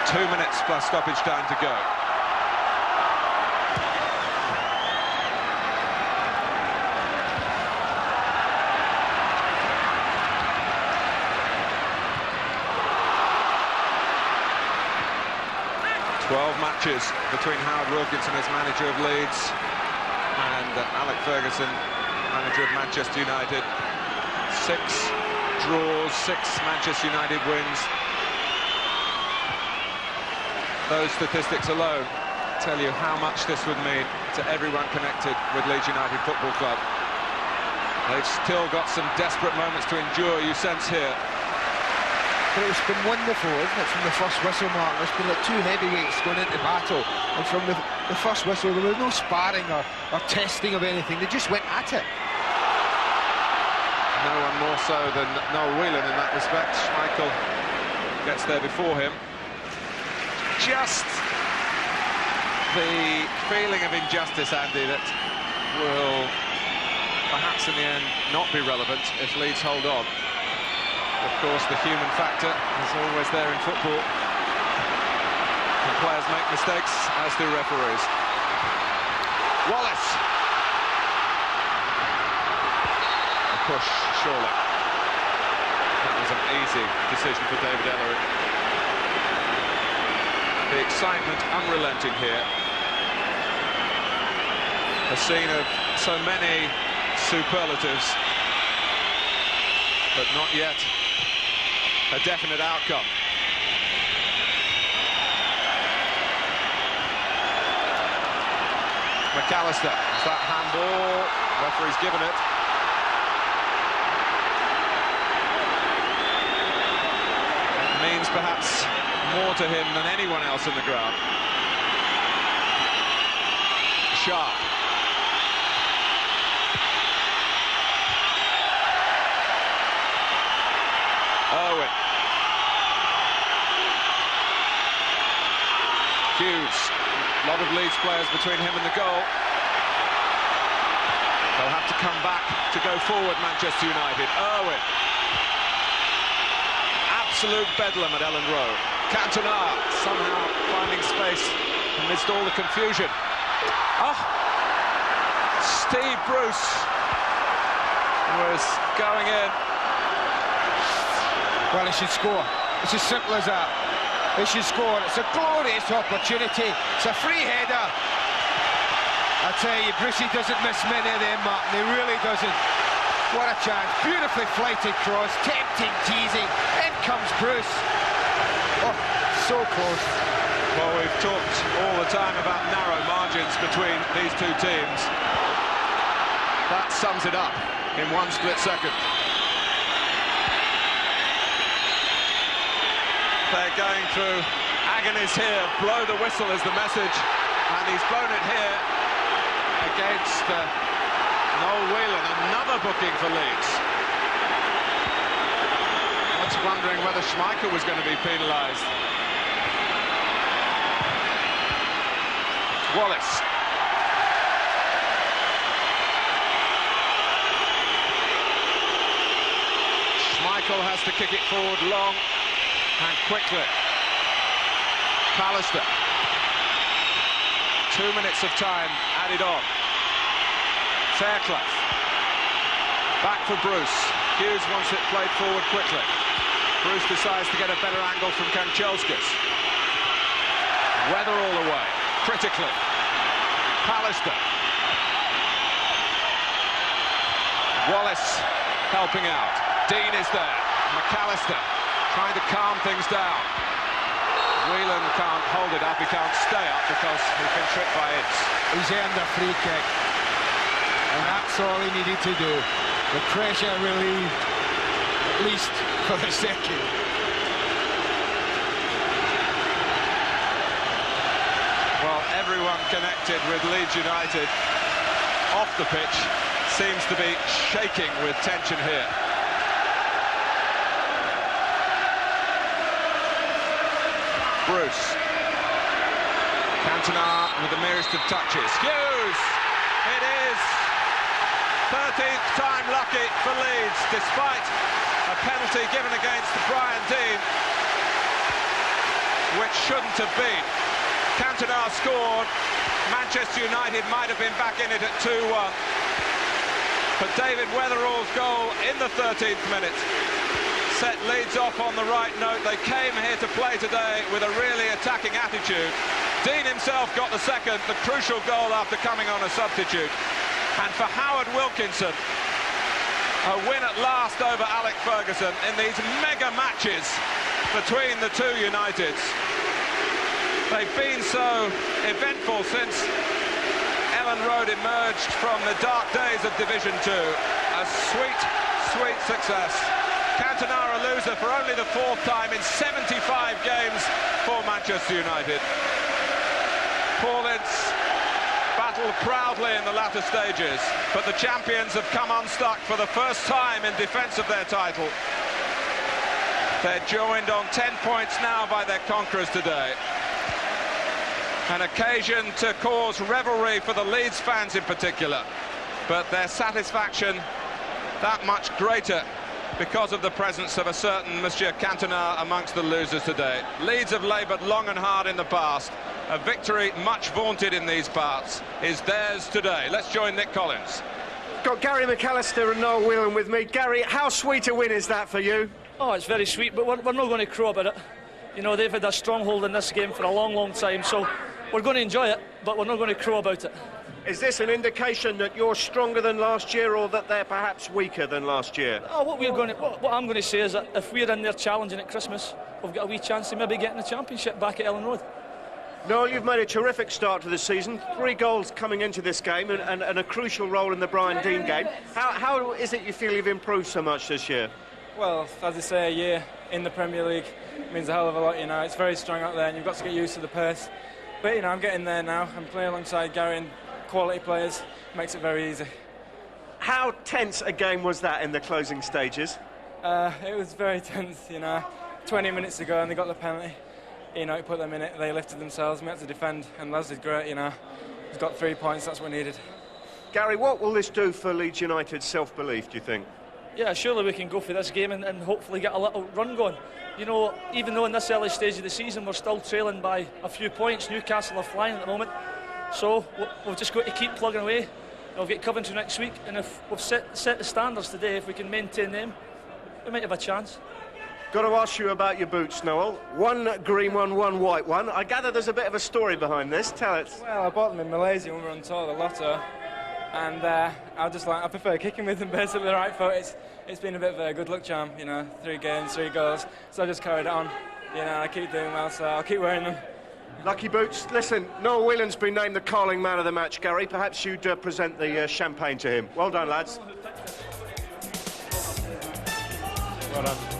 Two minutes plus stoppage time to go. Matches between Howard Wilkinson as manager of Leeds and Alec Ferguson, manager of Manchester United. 6 draws, 6 Manchester United wins. Those statistics alone tell you how much this would mean to everyone connected with Leeds United Football Club. They've still got some desperate moments to endure, you sense here. But it's been wonderful, isn't it, from the first whistle, Mark? There's been like 2 heavyweights going into battle, and from the first whistle there was no sparring or testing of anything. They just went at it. No one more so than Noel Whelan in that respect. Schmeichel gets there before him. Just the feeling of injustice, Andy, that will perhaps in the end not be relevant if Leeds hold on. Of course, the human factor is always there in football. And players make mistakes, as do referees. Wallace. A push, surely. That was an easy decision for David Ellery. The excitement unrelenting here. A scene of so many superlatives, but not yet a definite outcome. McAllister, is that handball? Referee's given it. It means perhaps more to him than anyone else in the ground. Sharpe. Irwin. Hughes. A lot of Leeds players between him and the goal. They'll have to come back to go forward, Manchester United. Irwin. Absolute bedlam at Elland Road. Cantona somehow finding space amidst all the confusion. Oh! Steve Bruce was going in. Well, he should score. It's as simple as that. He should score. It's a glorious opportunity. It's a free header. I tell you, Brucey doesn't miss many of them, Martin. He really doesn't. What a chance. Beautifully flighted cross. Tempting, teasing. In comes Bruce. Oh, so close. Well, we've talked all the time about narrow margins between these two teams. That sums it up in one split second. They're going through agonies here. Blow the whistle is the message, and he's blown it here against Noel Whelan. Another booking for Leeds. I was wondering whether Schmeichel was going to be penalised. Wallace. Schmeichel has to kick it forward long and quickly. Pallister. 2 minutes of time added on. Fairclough. Back for Bruce. Hughes wants it played forward quickly. Bruce decides to get a better angle from Kanchelskis. Wetherall away, critically. Pallister. Wallace helping out. Deane is there. McAllister trying to calm things down. Whelan can't hold it up, he can't stay up because he's been tripped by Ince. He's earned a free kick. And that's all he needed to do. The pressure relieved, at least for a second. Well, everyone connected with Leeds United off the pitch seems to be shaking with tension here. Bruce. Cantona with the merest of touches. Hughes! It is 13th time lucky for Leeds, despite a penalty given against Brian Deane, which shouldn't have been. Cantona scored. Manchester United might have been back in it at 2-1. But David Wetherall's goal in the 13th minute set Leeds off on the right note. They came here to play today with a really attacking attitude. Deane himself got the second, the crucial goal after coming on a substitute. And for Howard Wilkinson, a win at last over Alex Ferguson in these mega matches between the two Uniteds. They've been so eventful since Elland Road emerged from the dark days of Division 2. A sweet, sweet success. Cantona a loser for only the 4th time in 75 games for Manchester United. Paul Ince battled proudly in the latter stages, but the champions have come unstuck for the first time in defence of their title. They're joined on 10 points now by their conquerors today. An occasion to cause revelry for the Leeds fans in particular, but their satisfaction that much greater because of the presence of a certain Monsieur Cantona amongst the losers today. Leeds have laboured long and hard in the past. A victory much vaunted in these parts is theirs today. Let's join Nick Collins. Got Gary McAllister and Noel Whelan with me. Gary, how sweet a win is that for you? Oh, it's very sweet, but we're not going to crow about it. You know, they've had a stronghold in this game for a long, long time, so we're going to enjoy it, but we're not going to crow about it. Is this an indication that you're stronger than last year, or that they're perhaps weaker than last year? Oh, what I'm going to say is that if we're in there challenging at Christmas, we've got a wee chance of maybe getting the championship back at Elland Road. Noel, you've made a terrific start to the season. 3 goals coming into this game and a crucial role in the Brian Deane game. How is it you feel you've improved so much this year? Well, as I say, a year in the Premier League means a hell of a lot, you know. It's very strong out there and you've got to get used to the pace. But, you know, I'm getting there now. I'm playing alongside Gary and quality players. Makes it very easy. How tense a game was that in the closing stages? It was very tense, you know. 20 minutes to go and they got the penalty. You know, it put them in it, they lifted themselves, we had to defend, and Les did great, you know. He's got 3 points, that's what we needed. Gary, what will this do for Leeds United's self-belief, do you think? Yeah, surely we can go for this game and hopefully get a little run going. You know, even though in this early stage of the season we're still trailing by a few points, Newcastle are flying at the moment, so we've just got to keep plugging away. We'll get Coventry next week, and if we've set the standards today, if we can maintain them, we might have a chance. Got to ask you about your boots, Noel. One green one, one white one. I gather there's a bit of a story behind this. Tell it. Well, I bought them in Malaysia when we were on tour, the Lotto, and I prefer kicking with them basically the right foot. It's been a bit of a good luck charm, you know, 3 games, 3 goals, so I just carried it on. You know, I keep doing well, so I'll keep wearing them. Lucky boots. Listen, Noel Whelan's been named the Carling Man of the Match, Gary. Perhaps you'd present the champagne to him. Well done, lads. Well done.